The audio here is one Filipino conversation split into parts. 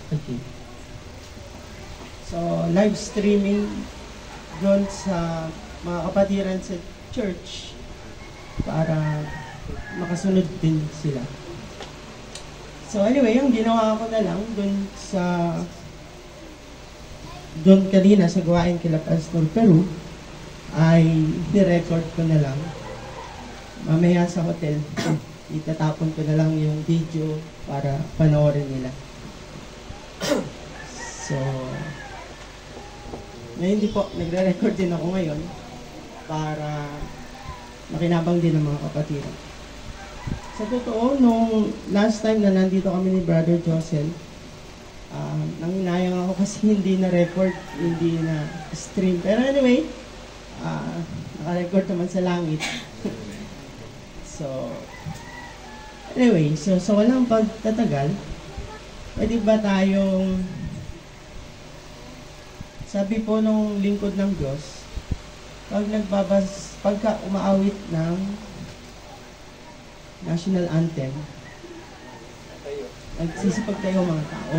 Okay. So, live streaming doon sa mga kapatiran sa church para makasunod din sila. So anyway, yung ginawa ko na lang doon kanina sa gawain kila Pastor Peru ay ni-record ko na lang. Mamaya sa hotel, itatapon ko na lang yung video para panoorin nila. So, ngayon di po, nagre-record din ako ngayon para makinabang din ng mga kapatiran. Sa totoo, nung last time na nandito kami ni Brother Josel, nanginayang ako kasi hindi na-record, hindi na-stream. Pero anyway, naka-record naman sa langit. So, anyway, so walang pagtatagal, pwede ba tayong, sabi po nung lingkod ng Diyos, pagka umaawit ng national anthem, nagsisipag tayo mga tao.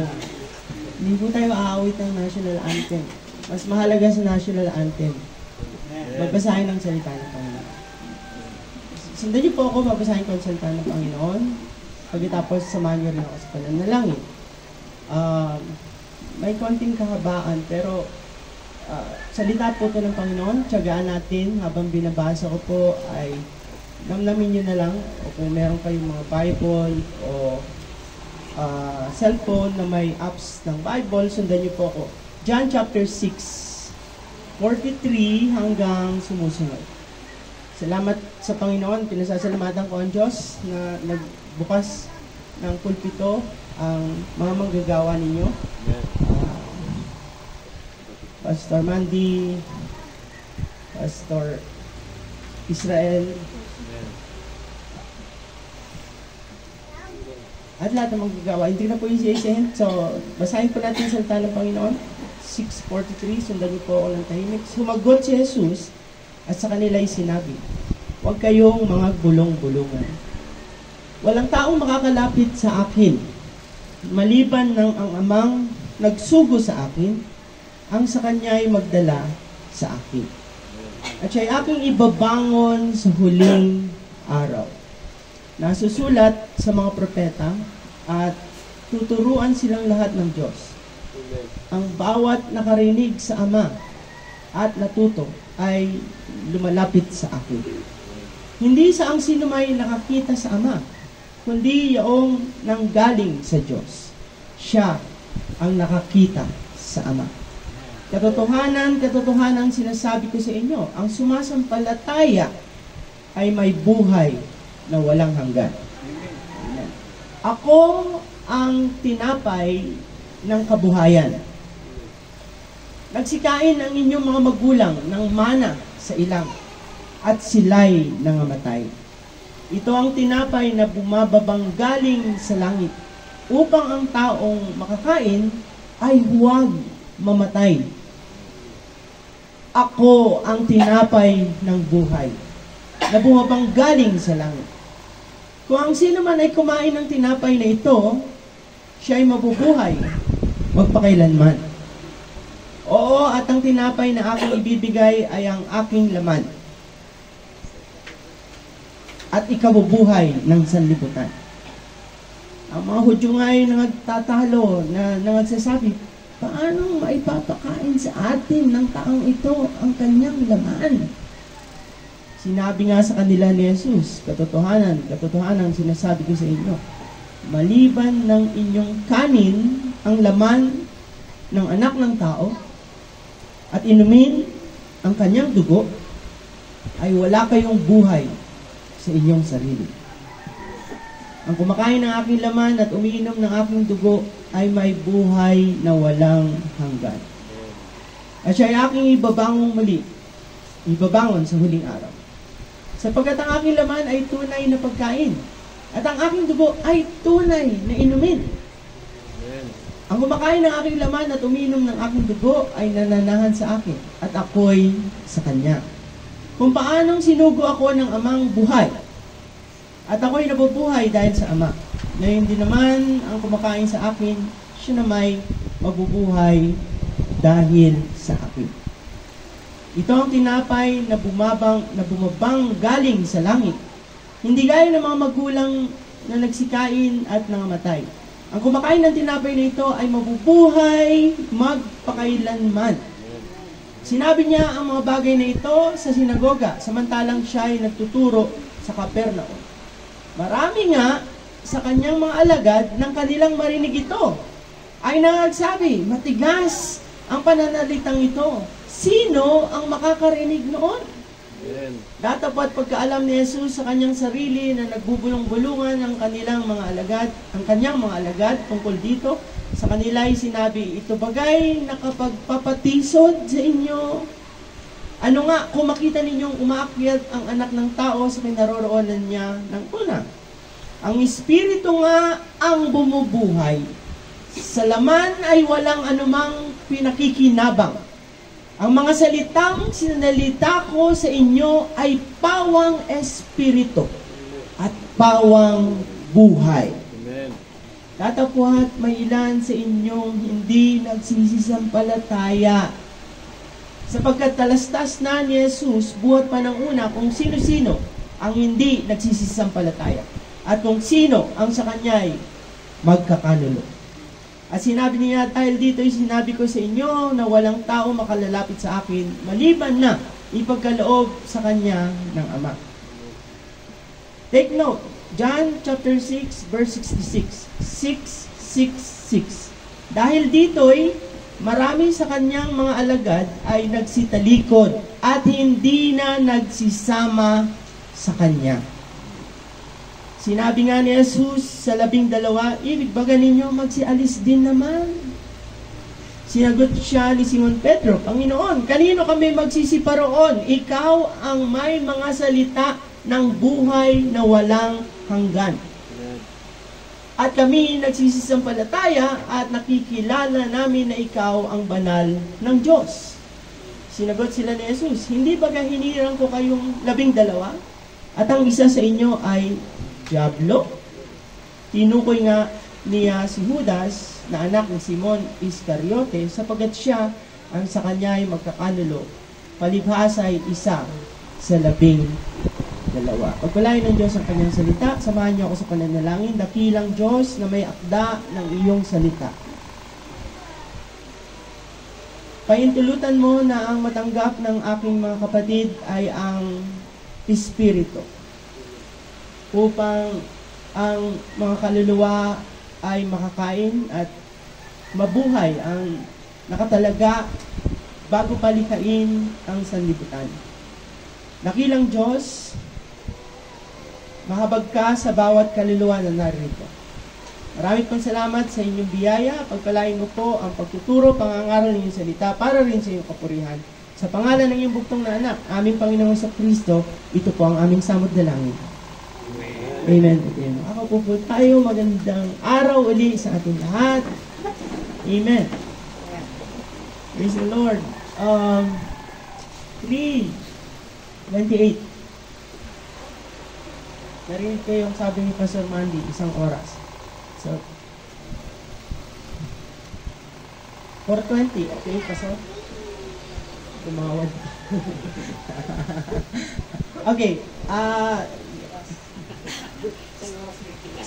Hindi po tayo aawit ng national anthem. Mas mahalaga sa national anthem, babasahin ang salita ng Panginoon. Sundan niyo po ako, babasahin ko ang salita ng Panginoon. Pagkatapos, samahan niyo rin ako sa pananalangin. May konting kahabaan, pero salita po ito ng Panginoon. Tiyagaan natin habang binabasa ko po ay namnamin nyo na lang, o kung meron kayong mga Bible o cellphone na may apps ng Bible, sundan nyo po ako. John chapter 6, 43 hanggang sumusunod. Salamat sa Panginoon, pinasasalamatan ko ang Diyos na nagbukas ng pulpito ang mga manggagawa ninyo. Pastor Mandy, Pastor Israel, at lahat ng magagawa. Hindi na po yung isa-isahin. So, basahin po natin sa salita ng Panginoon. 6:43, sundan niyo po ako ng tahimik. Sumagot si Jesus at sa kanila ay sinabi, huwag kayong mga bulong-bulungan. Walang taong makakalapit sa akin, maliban ng ang amang nagsugo sa akin, ang sa kanya ay magdala sa akin. At siya'y aking ibabangon sa huling araw. Nasusulat sa mga propeta at tuturuan silang lahat ng Diyos. Ang bawat nakarinig sa Ama at natuto ay lumalapit sa akin. Hindi sa ang sino may nakakita sa Ama, kundi yaong nanggaling sa Diyos. Siya ang nakakita sa Ama. Katotohanan sinasabi ko sa inyo, ang sumasampalataya ay may buhay na walang hanggan. Amen. Ako ang tinapay ng kabuhayan. Nagsikain ang inyong mga magulang ng mana sa ilang at sila'y nangamatay. Ito ang tinapay na bumababang galing sa langit upang ang taong makakain ay huwag mamatay. Ako ang tinapay ng buhay na bumabang galing sa langit. Kung ang sino man ay kumain ng tinapay na ito, siya ay mabubuhay magpakailanman. Oo, at ang tinapay na aking ibibigay ay ang aking laman. At ikabubuhay ng sanlibutan. Ang mga Hudyo nga ay nagtatalo na nagsasabi, paano maipapakain sa atin ng taong ito ang kanyang laman? Sinabi nga sa kanila ni Jesus, katotohanan sinasabi ko sa inyo, maliban ng inyong kanin ang laman ng anak ng tao at inumin ang kanyang dugo, ay wala kayong buhay sa inyong sarili. Ang kumakain ng aking laman at umiinom ng aking dugo ay may buhay na walang hanggan. At siya ay aking ibabangon sa huling araw. Sapagkat ang aking laman ay tunay na pagkain, at ang aking dugo ay tunay na inumin. Amen. Ang kumakain ng aking laman at umiinom ng aking dugo ay nananahan sa akin, at ako'y sa kanya. Kung paanong sinugo ako ng amang buhay, at ako'y nabubuhay dahil sa Ama, na hindi naman ang kumakain sa akin, siya na may mabubuhay dahil sa akin. Ito ang tinapay na bumabang galing sa langit. Hindi gaya ng mga magulang na nagsikain at nangamatay. Ang kumakain ng tinapay na ito ay mabubuhay magpakailanman. Sinabi niya ang mga bagay na ito sa sinagoga, samantalang siya ay nagtuturo sa Capernaum. Marami nga sa kanyang mga alagad nang kanilang marinig ito, ay nagsabi, matigas ang pananalitang ito. Sino ang makakarinig noon? Datapat pagkaalam ni Jesus sa kanyang sarili na nagbubulong-bulungan ang kanyang mga alagad tungkol dito, sa kanila ay sinabi, ito bagay nakapagpapatisod sa inyo. Ano nga kung makita ninyong umaakyat ang anak ng tao sa kinaroroonan niya ng una? Ang Espiritu nga ang bumubuhay. Sa laman ay walang anumang pinakikinabang. Ang mga salitang sinalita ko sa inyo ay pawang espiritu at pawang buhay. Amen. Datapwat may ilan sa inyong hindi nagsisisampalataya. Sapagkat talastas na ni Jesus buhat pa ng una kung sino-sino ang hindi nagsisisampalataya at kung sino ang sa kanya'y magkakanulo. At sinabi niya, dahil dito ay sinabi ko sa inyo na walang tao makalalapit sa akin, maliban na ipagkaloob sa kanya ng Ama. Take note, John chapter 6, verse 66. 666. Dahil dito'y marami sa kanyang mga alagad ay nagsitalikod at hindi na nagsisama sa kanya. Sinabi nga ni Jesus sa 12, ibig ba ninyo magsialis din naman? Sinagot siya ni Simon Pedro, Panginoon, kanino kami magsisiparoon? Ikaw ang may mga salita ng buhay na walang hanggan. At kami nagsisisampalataya at nakikilala namin na ikaw ang banal ng Diyos. Sinagot sila ni Jesus, hindi ba hinirang ko kayong 12? At ang isa sa inyo ay Diablo? Tinukoy nga niya si Judas na anak ni Simon Iscariote sapagkat siya ang sa kanya ay magkakanulo. Palibhasa ay isa sa 12. Pagpalain ng Diyos ang kanyang salita, samahan niyo ako sa pananalangin. Dakilang Diyos na may akda ng iyong salita. Paintulutan mo na ang matanggap ng aking mga kapatid ay ang Espiritu, upang ang mga kaluluwa ay makakain at mabuhay ang nakatalaga bago palikain ang sanlibutan. Dakilang Diyos, mahabag ka sa bawat kaluluwa na narito. Maraming pong salamat sa inyong biyaya. Pagpalain mo po ang pagtuturo, pangangaral ng iyong salita para rin sa iyong kapurihan. Sa pangalan ng iyong buktong na anak, aming Panginoon sa Kristo, ito po ang aming samot dalangin. Amen. Amen. Ako po tayo. Magandang araw uli sa ating lahat. Amen. Praise the Lord. 3:28. Narinig ko yung sabi ni Pastor Mandy, 1 oras. So, 4:20. Okay, Pastor? Tumawad. Okay.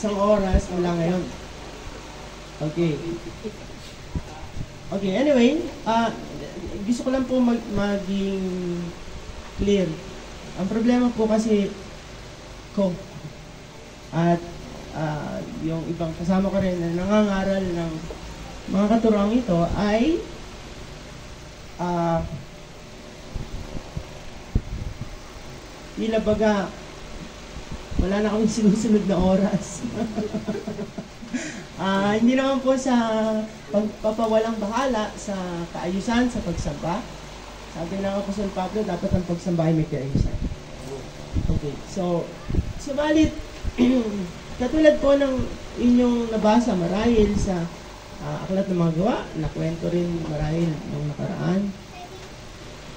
1 oras mula ngayon. Okay. Okay, anyway, gusto ko lang po maging clear. Ang problema po kasi ko at yung ibang kasama ko rin na nangangaral ng mga katuruang ito ay tila baga wala na akong sinusunod na oras. Hindi naman po sa pagpapawalang bahala sa kaayusan, sa pagsamba. Sabi ng Apostol Pablo, dapat ang pagsamba ay may kaayusan. Okay, so, subalit, katulad po ng inyong nabasa marahil sa Aklat ng Mga Gawa, nakwento rin marahil nung nakaraan,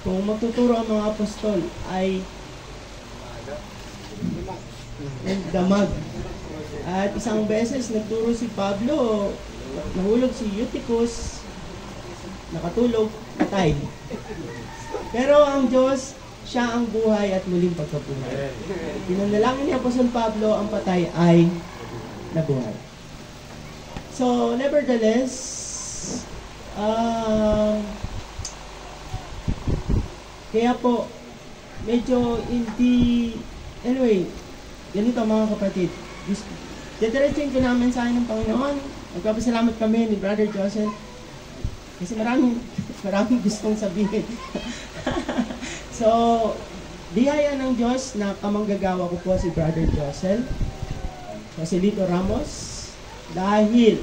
kung magtuturo ang mga apostol ay damag. At isang beses nagturo si Pablo, nahulog si Eutychus, nakatulog, patay. Pero ang Diyos, siya ang buhay at muling pagkabuhay. Pinanalangin ni Apostol Pablo, ang patay ay nabuhay. So, nevertheless, kaya po, medyo hindi, anyway, ganito mga kapatid, didiretsuhin ko namin sa akin ng Panginoon. Nagpapasalamat kami ni Brother Joseph kasi maraming gustong sabihin. So, biyaya ng Diyos na kamanggagawa ko po si Brother Joseph, Joselito Ramos, dahil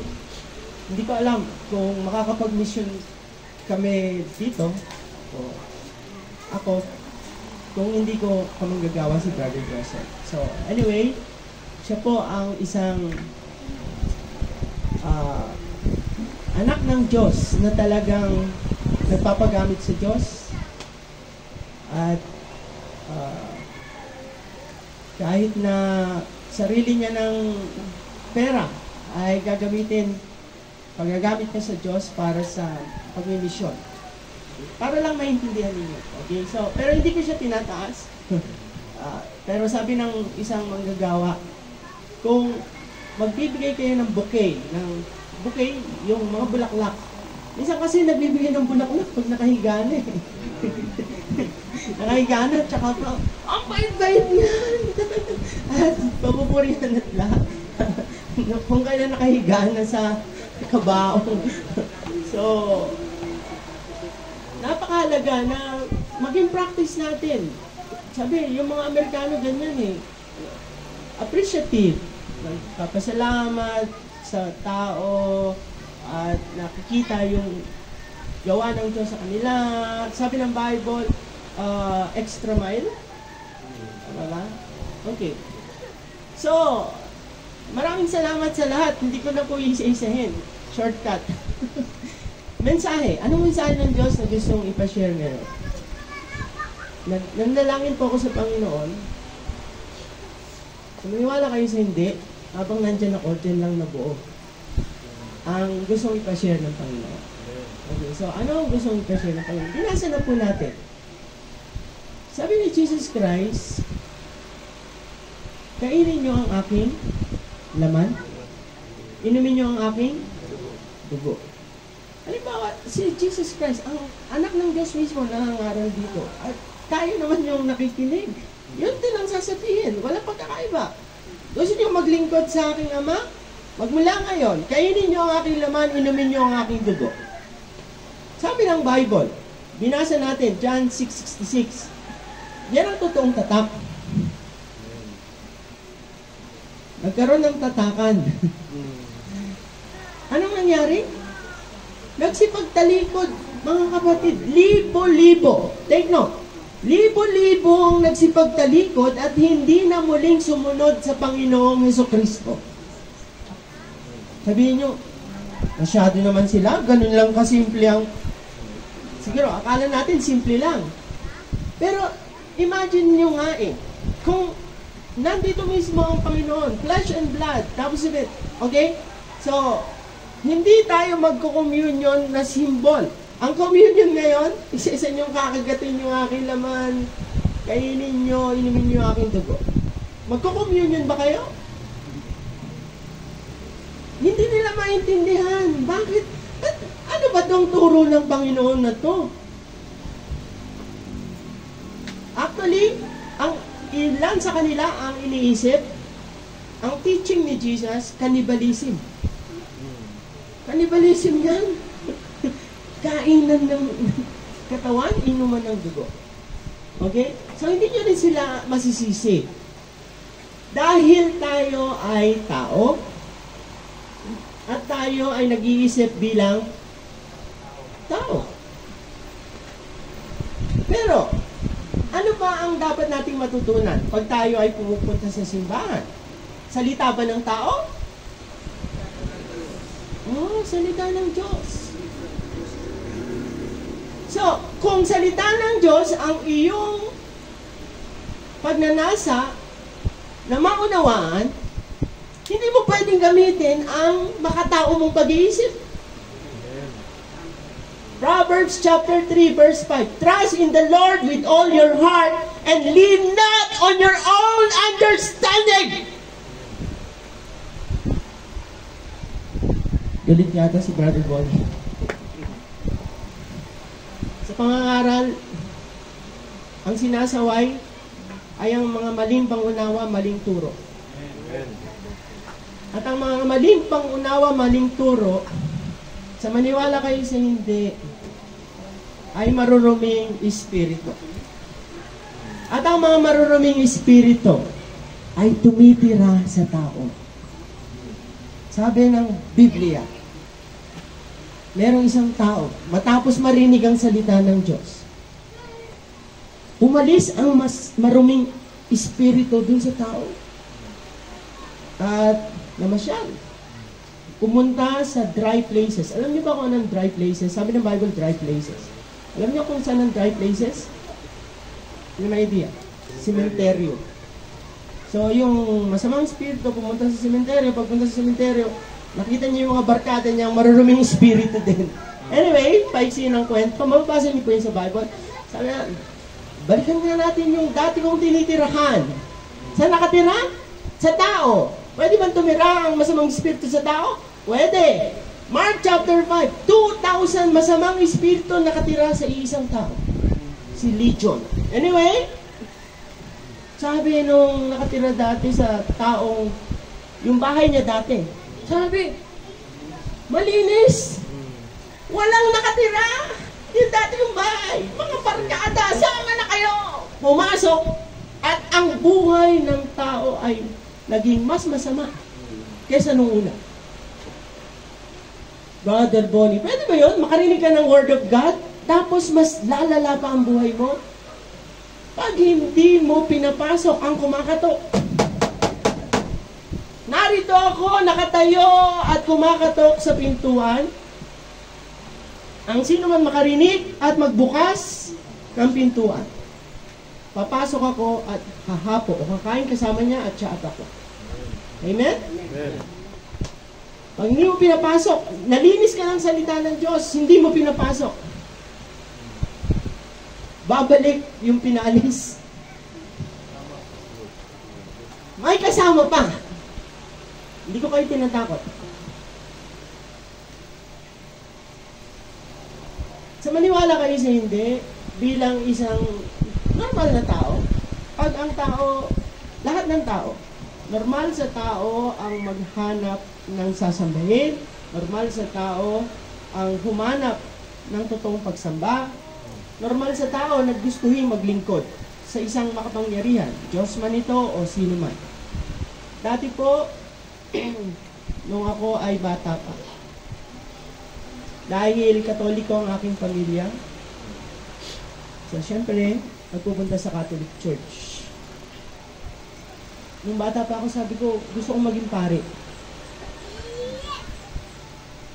hindi ko alam kung makakapag-mission kami dito, o ako, kung hindi ko kamanggagawa si Brother Joseph. So, anyway, siya po ang isang anak ng Diyos na talagang nagpapagamit sa Diyos at kahit na sarili niya ng pera ay pagagamit niya sa Diyos para sa pagmimisyon. Para lang maintindihan ninyo. Okay? So, pero hindi ko siya tinataas. Pero sabi ng isang manggagawa, kung magbibigay kayo ng bouquet, yung mga bulaklak. Minsan kasi nagbibigay ng bulaklak pag nakahiga na eh. Nakahiga na, tsaka pa, ang bait-bait niyan! At papupurihan at lahat. Kung kailan nakahiga na sa kabaong. So, napakahalaga na maging practice natin. Sabi, yung mga Amerikano ganyan eh. Appreciative. Nagpapasalamat sa tao at nakikita yung gawa ng Diyos sa kanila. Sabi ng Bible, extra mile. Tama ba? Okay. So, maraming salamat sa lahat. Hindi ko na po isa-isahin. Shortcut. Mensahe. Anong mensahe ng Diyos na gustong ipashare ngayon? Nanalangin po ako sa Panginoon. Maniwala kayo sa hindi, habang nandyan ako, dyan lang nabuo ang gustong ipashare ng Panginoon. Okay, so ano ang gustong ipashare ng Panginoon? Binasa na po natin. Sabi ni Jesus Christ, kainin niyo ang aking laman, inumin niyo ang aking dugo. Halimbawa, si Jesus Christ, ang anak ng Diyos mismo nangangaral dito. At tayo naman yung nakikinig. Yun din ang sasabihin. Wala pagkakaiba. Gusto niyo maglingkod sa aking Ama? Magmula ngayon, kainin niyo ang aking laman, inumin niyo ang aking dugo. Sabi ng Bible, binasa natin, John 6:66. Yan ang totoong tatak. Nagkaroon ng tatakan. Anong nangyari? Nagsipagtalikod, mga kapatid, libo-libo. Take note. Libo-libo ang nagsipagtalikod at hindi na muling sumunod sa Panginoong Hesukristo. Sabihin nyo, masyado naman sila, ganun lang kasimple ang... Siguro, akala natin simple lang. Pero, imagine nyo nga kung nandito mismo ang Panginoon, flesh and blood, tapos of it, okay? So, hindi tayo magko-communion na symbol. Ang communion ngayon, isa-isa niyong kakagatin yung aking laman, kainin niyo, inumin niyo aking dugo. Magko-communion ba kayo? Hindi nila maintindihan. Bakit? Ano ba itong turo ng Panginoon na to? Actually, ang ilan sa kanila ang iniisip, ang teaching ni Jesus, cannibalism. Cannibalism yan. Kainan ng katawan, inuman ng dugo. Okay? So, hindi nyo rin sila masisisi. Dahil tayo ay tao, at tayo ay nag-iisip bilang tao. Pero, ano ba ang dapat nating matutunan pag tayo ay pumupunta sa simbahan? Salita ba ng tao? Oh, salita ng Diyos. So, kung salita ng Diyos ang iyong pagnanasa na maunawaan, Hindi mo pwedeng gamitin ang makatao mong pag-iisip. Proverbs chapter 3 verse 5. Trust in the Lord with all your heart and lean not on your own understanding. Galit yata si Brother Bonnie. Sa pangangaral, ang sinasaway ay ang mga maling pangunawa, maling turo. At ang mga maling pangunawa, maling turo, sa maniwala kayo sa hindi, ay maruruming espiritu. At ang mga maruruming espiritu ay tumitira sa tao. Sabi ng Biblia, merong isang tao, matapos marinig ang salita ng Diyos, umalis ang mas maruming espiritu dun sa tao. At namasyal. Pumunta sa dry places. Alam niyo ba kung anong dry places? Sabi ng Bible, dry places. Alam niyo kung saan ang dry places? Yung may idea. Sementeryo. So, yung masamang espiritu pumunta sa sementeryo. Pagpunta sa sementeryo, nakita niyo yung mga barkada niyang maruruming espiritu din. Anyway, paiksi ng kwento. Mababasa niyo po yun sa Bible. Sabi na, balikan nga natin yung dati kong tinitirahan. Saan nakatira? Sa tao. Pwede bang tumira ang masamang espiritu sa tao? Pwede. Mark chapter 5, 2,000 masamang espiritu nakatira sa isang tao. Si Legion. Anyway, sabi nung nakatira dati sa taong, yung bahay niya dati, sabi, malinis. Walang nakatira. Yung dati yung bahay. Mga barkada, sama na kayo. Pumasok. At ang buhay ng tao ay naging mas masama kaysa nung una. Brother Bonnie, pwede ba yun? Makarinig ka ng Word of God, tapos mas lalala pa ang buhay mo? Pag hindi mo pinapasok ang kumakatok. Narito ako, nakatayo at kumakatok sa pintuan. Ang sino man makarinig at magbukas ng pintuan. Papasok ako at hahapo o kakain kasama niya at siya at ako. Amen? Amen. Pag hindi mo pinapasok, nalinis ka ng salita ng Diyos, hindi mo pinapasok. Babalik yung pinalis. May kasama pa. Hindi ko kayo tinatakot. Sa maniwala kayo sa hindi, bilang isang normal na tao, pag ang tao, lahat ng tao, normal sa tao ang maghanap ng sasambahin, normal sa tao ang humanap ng totoong pagsamba, normal sa tao naggustuhin maglingkod sa isang makapangyarihan, Diyos man ito o sino man. Dati po, nung ako ay bata pa, dahil Katoliko ang aking pamilya, so syempre, nagpupunta sa Catholic Church. Nung bata pa ako, sabi ko, gusto kong maging pare.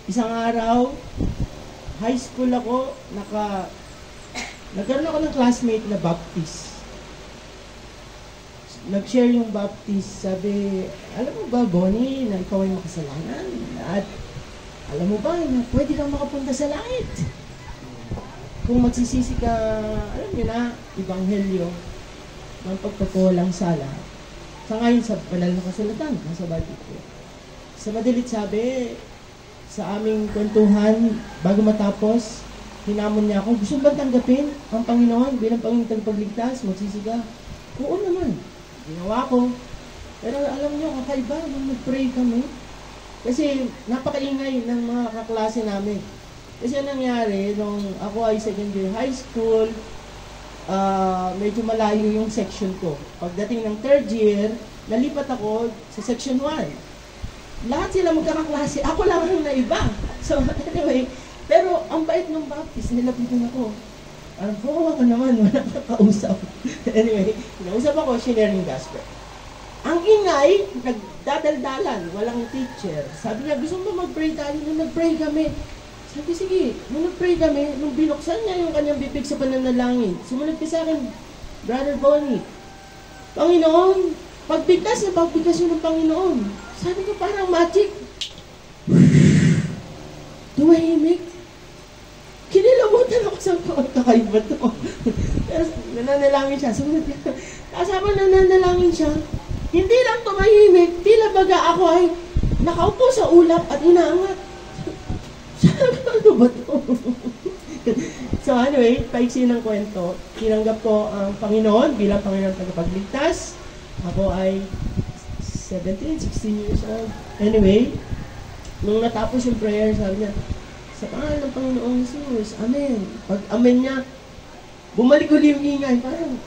Isang araw, high school ako, nagkaroon ako ng classmate na Baptist. Nag-share yung Baptist, sabi, alam mo ba, Bonnie, na ikaw ay makasalanan? At alam mo ba, na pwede kang makapunta sa langit? Kung magsisisi ka, alam niyo na, Ebanghelyo ng pagpapulang sala. Sa ngayon, sa banal na kasulatan, nasa Bible ko. Sa madalit sabi, sa aming kwentuhan, bago matapos, hinamon niya ako, gusto ba tanggapin ang Panginoon bilang Panginoon tagapagligtas? Magsisi ka? Oo naman. Ginawa ko. Pero alam niyo, kakaiba nung nag-pray kami. Kasi napakaingay ng mga kaklase namin. Kasi nangyari, nung ako ay second year high school, medyo malayo yung section ko. Pagdating ng third year, nalipat ako sa section 1. Lahat sila magkakaklase. Ako lang ang naiba. So, anyway, pero ang bait ng Baptist, nilapitan ako. Oo ka naman, wala ka kausap. Anyway, nausap ako, shinare yung gospel. Ang ingay, nagdadaldalan, walang teacher. Sabi niya, gusto mo mag-pray tayo? Nung nag-pray kami, sabi, sige, nung nag-pray kami, nung binuksan niya yung kanyang bibig sa pananalangin, sumunod ka sa akin, Brother Bonnie, Panginoon, pagbigkas na pagbigkas yun ng Panginoon. Sabi ko, parang magic. Tumahimik. Kinilabutan ako sa kakaiba to. Pero nananalangin siya. Sumunod niya. Tapos habang nananalangin siya, hindi lang tumahimik, tila baga ako ay nakaupo sa ulap at inaangat. Sabi ko, ano ba to? So anyway, paiksi ng kwento, tinanggap ko ang Panginoon bilang Panginoon tagapagligtas. Ako ay 17, 16 years old. Anyway, nung natapos yung prayer, sabi niya, sa pangalan ng Panginoong Jesus, Amen. Pag Amen niya, bumalik ulit yung ingay, parang,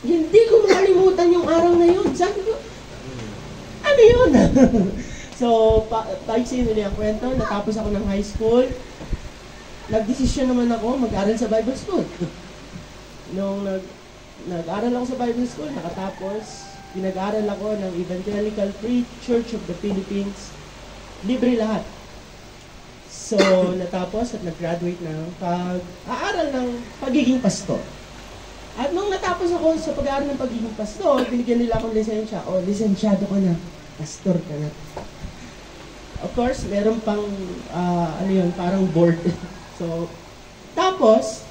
hindi ko makalimutan yung araw na yun. Sabi ko, ano yun? So, paiksi nila ang kwento, natapos ako ng high school, nagdesisyon naman ako mag-aral sa Bible School. Nung nag-aral ako sa Bible School, nakatapos, pinag-aral ako ng Evangelical Free Church of the Philippines. Libre lahat. So, natapos at nag-graduate na pag-aaral ng pagiging pastor. At nung natapos ako sa pag-aaral ng pagiging pastor, binigyan nila akong lisensya. O, lisensyado ka na. Pastor ka na. Of course, meron pang, parang board. So, tapos,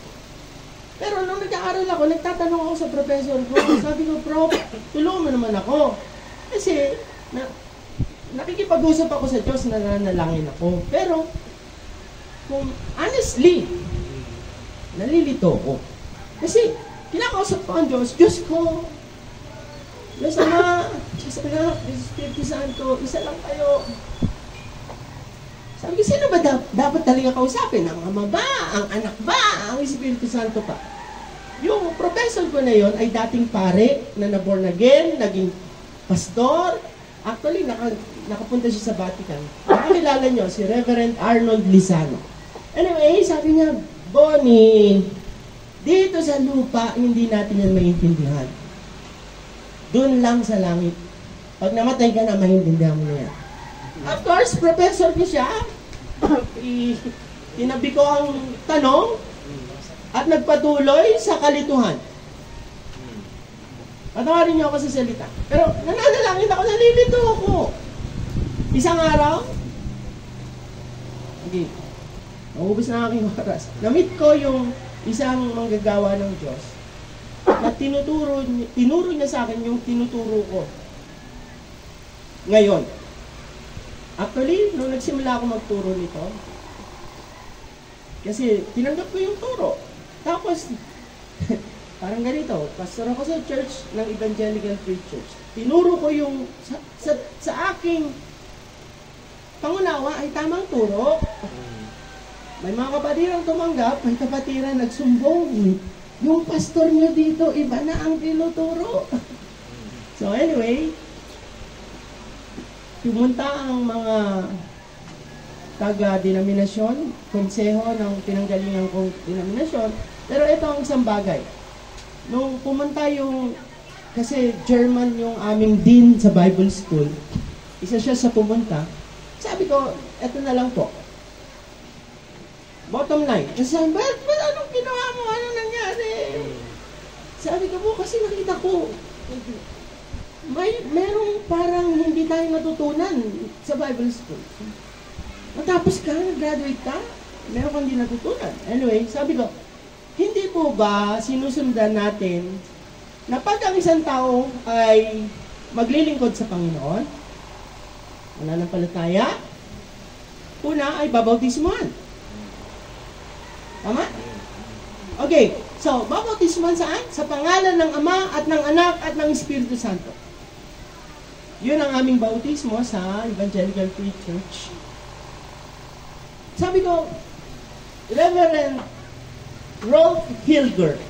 pero nung nag-aaral ako, nagtatanong ako sa professor ko, sabi ko, Prof, tulungan mo naman ako. Kasi, nakikipag-usap ako sa Diyos, nananalangin ako. Pero, kung honestly, nalilito ko. Kasi, kinakausap ko ang Diyos, Diyos ko, Diyos Ama, Diyos Anak, Diyos Espiritu Santo, isa lang kayo. Sabi ko, sino ba dapat talaga kausapin? Ang Ama ba? Ang Anak ba? Ang Espiritu Santo pa? Yung professor ko na yon ay dating pare na na-born again, naging pastor. Actually, nakapunta siya sa Vatican. Nakakilala nyo, si Reverend Arnold Lizano. Anyway, sabi niya, Bonnie, dito sa lupa, hindi natin yan maintindihan. Doon lang sa langit. Pag namatay ka na, maintindihan mo na yan. Of course, professor ko siya. Tinabi ko ang tanong at nagpatuloy sa kalituhan. Patawarin niyo ako sa salita. Pero nananalangin ako, nalilito ako. Isang araw, okay, naubos na aking oras. Namit ko yung isang manggagawa ng Diyos na tinuro niya sa akin yung tinuturo ko. Ngayon, actually, nung nagsimula ako magturo nito, kasi tinanggap ko yung turo. Tapos, parang ganito, pastor ako sa church ng Evangelical Free Church. Tinuro ko yung, sa aking pangunawa ay tamang turo. May mga kapatirang tumanggap, may kapatiran nagsumbong. Yung pastor nyo dito, iba na ang tinuturo. So anyway, pumunta ang mga taga-denominasyon, konseho ng pinanggalingan kong denominasyon. Pero ito ang isang bagay. Nung pumunta yung, kasi German yung aming dean sa Bible School, isa siya sa pumunta, sabi ko, eto na lang po. Bottom line. Kasi sabi, ba't anong ginawa mo? Anong nangyari? Sabi ko po, kasi nakita ko, merong parang hindi tayo natutunan sa Bible School. Matapos ka, nag-graduate ka, meron kang hindi natutunan. Anyway, sabi ko, hindi po ba sinusundan natin na pag ang isang tao ay maglilingkod sa Panginoon, mananampalataya, una ay babautismuhan. Tama? Okay, so, babautismuhan saan? Sa pangalan ng Ama at ng Anak at ng Espiritu Santo. Yun ang aming bautismo sa Evangelical Free Church. Sabi ko, Reverend Rolf Hilger,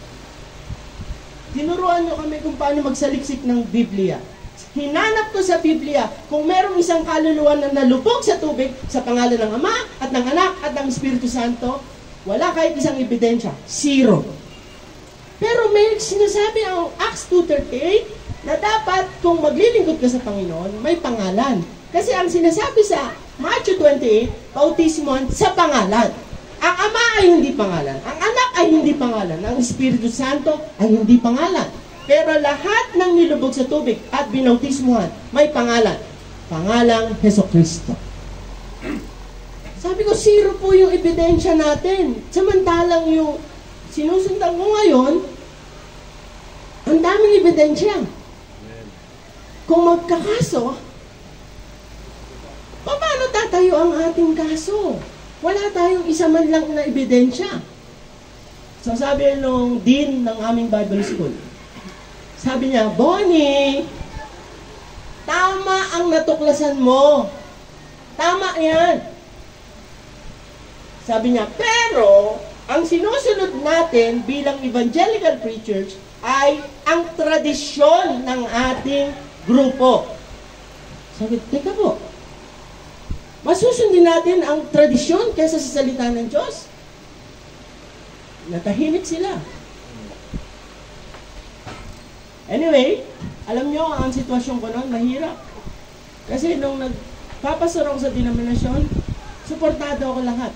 tinuruan nyo kami kung paano magsaliksik ng Biblia. Hinanap ko sa Biblia kung merong isang kaluluwa na nalubog sa tubig sa pangalan ng Ama at ng Anak at ng Espiritu Santo, wala kahit isang ebidensya. Zero. Pero may sinasabi ang Acts 2:38 na dapat kung maglilingkod ka sa Panginoon, may pangalan. Kasi ang sinasabi sa Matthew 28, bautismon sa pangalan. Ang Ama ay hindi pangalan. Ang Anak ay hindi pangalan. Ang Espiritu Santo ay hindi pangalan. Pero lahat ng nilubog sa tubig at binautismuhan, may pangalan. Pangalang Hesukristo. Sabi ko, zero po yung ebidensya natin. Samantalang yung sinusundan ko ngayon, ang daming ebidensya. Kung magkakaso, paano tatayo ang ating kaso? Wala tayong isa man lang na ebidensya. So sabi nung dean ng aming Bible School, sabi niya, Bonnie, tama ang natuklasan mo. Tama yan. Sabi niya, pero ang sinusunod natin bilang evangelical preachers ay ang tradisyon ng ating grupo. Sabi, teka po, masusundin natin ang tradisyon kaysa sa salita ng Diyos? Natahimik sila. Anyway, alam nyo, ang sitwasyon ko noon, mahirap. Kasi nung nagpapasar ako sa denominasyon, suportado ako lahat.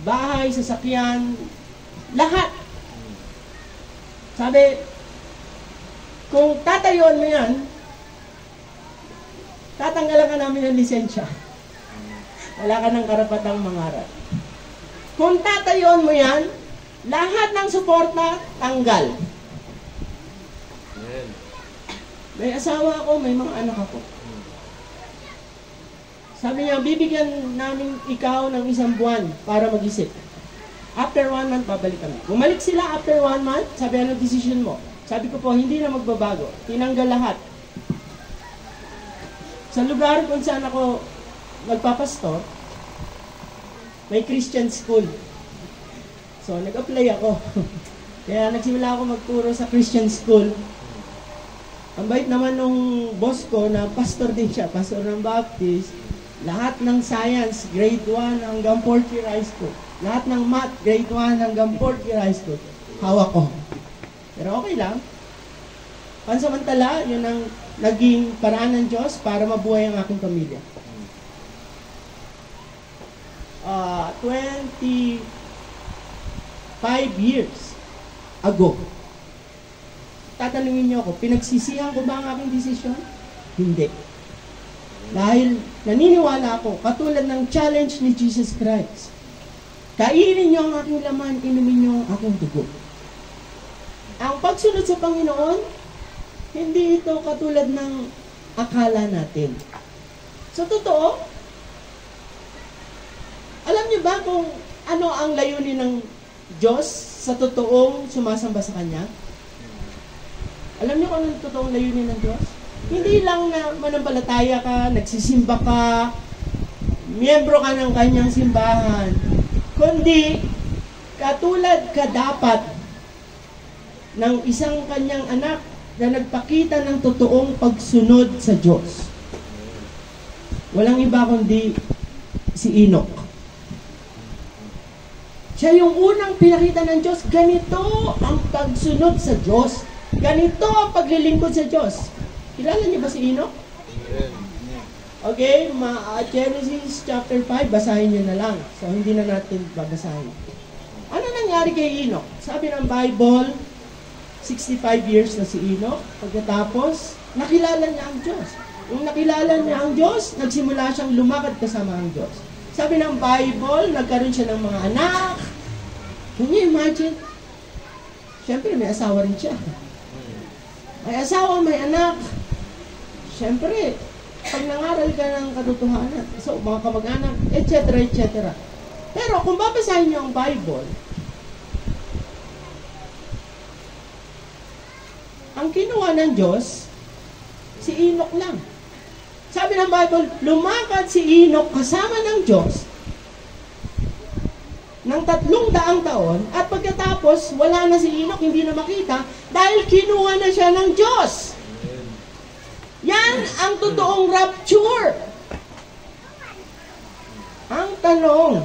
Bahay, sasakyan, lahat. Sabi, kung tatayuan mo yan, tatanggalan ka namin ng lisensya. Wala ka ng karapatang mangarap. Kung tatayuan mo yan, lahat ng suporta, tanggal. May asawa ako, may mga anak ako. Sabi niya, bibigyan namin ikaw ng 1 buwan para mag-isip. After 1 month, babalik kami. Bumalik sila after 1 month, sabi, ano decision mo? Sabi ko po, hindi na magbabago. Tinanggal lahat. Sa lugar kung saan ako nagpapastor, may Christian school. So, nag-apply ako. Kaya nagsimula ako magturo sa Christian school. Ang bait naman nung boss ko na pastor din siya, pastor ng Baptist. Lahat ng science, grade 1 hanggang 4th year high school. Lahat ng math, grade 1 hanggang 4th year high school. Hawak ko. Pero okay lang. Pansamantala, yun ang naging paraan ng Diyos para mabuhay ang aking pamilya. 25 years ago, tatanungin niyo ako, pinagsisihan ko ba ang aking desisyon? Hindi. Dahil naniniwala ako, katulad ng challenge ni Jesus Christ, kainin niyo ang aking laman, inumin niyo ang aking dugo. Ang pagsunod sa Panginoon, hindi ito katulad ng akala natin. Sa totoo, alam niyo ba kung ano ang layunin ng Diyos sa totoong sumasamba sa Kanya? Alam niyo kung ano ang totoong layunin ng Diyos? Hindi lang na manampalataya ka, nagsisimba ka, miyembro ka ng Kanyang simbahan, kundi katulad ka dapat ng isang Kanyang anak na nagpakita ng totoong pagsunod sa Diyos. Walang iba kundi si Enoch. Siya yung unang pinakita ng Diyos, ganito ang pagsunod sa Diyos. Ganito ang paglilingkod sa Diyos. Kilala niyo ba si Enoch? Okay, Genesis chapter 5, basahin niyo na lang. So, hindi na natin babasahin. Ano nangyari kay Enoch? Sabi ng Bible, 65 years na si Enoch. Pagkatapos, nakilala niya ang Diyos. Nung nakilala niya ang Diyos, nagsimula siyang lumakad kasama ang Diyos. Sabi ng Bible, nagkaroon siya ng mga anak. Can you imagine? Siyempre, may asawa rin siya. May asawa, may anak. Siyempre, pag nangaral ka ng katotohanan, so mga kamag-anak, etc., etc. Pero kung babasahin niyo ang Bible, ang kinuha ng Diyos, si Enoch lang. Sabi ng Bible, lumakad si Enoch kasama ng Diyos ng 300 taon at pagkatapos, wala na si Enoch, hindi na makita dahil kinuha na siya ng Diyos. Yan ang totoong rapture. Ang tanong,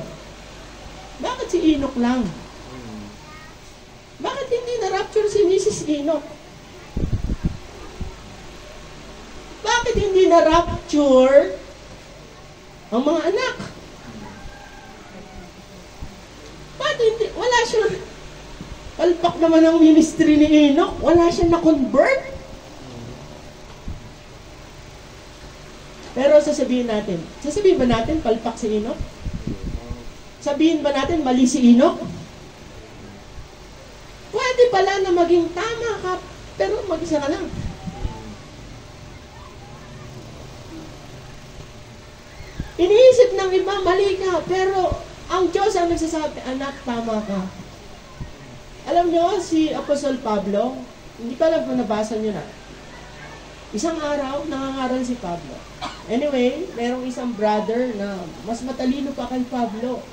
bakit si Enoch lang? Bakit hindi na-rapture si Mrs. Enoch? Bakit hindi na-rapture ang mga anak? Bakit hindi? Wala siya. Palpak Hawak naman ang ministry ni Enoch. Wala siya na-convert. Pero sasabihin ba natin palpak si Enoch? Sabihin ba natin mali si Enoch? Pwede pala na maging tama ka, pero mag-isa ka lang. Iniisip ng iba, mali ka, pero ang Diyos ang nagsasabi, anak, tama ka. Alam nyo, si Apostol Pablo, hindi ko alam kung nabasa nyo na. Isang araw, nangangaral si Pablo. Anyway, merong isang brother na mas matalino pa kay Pablo.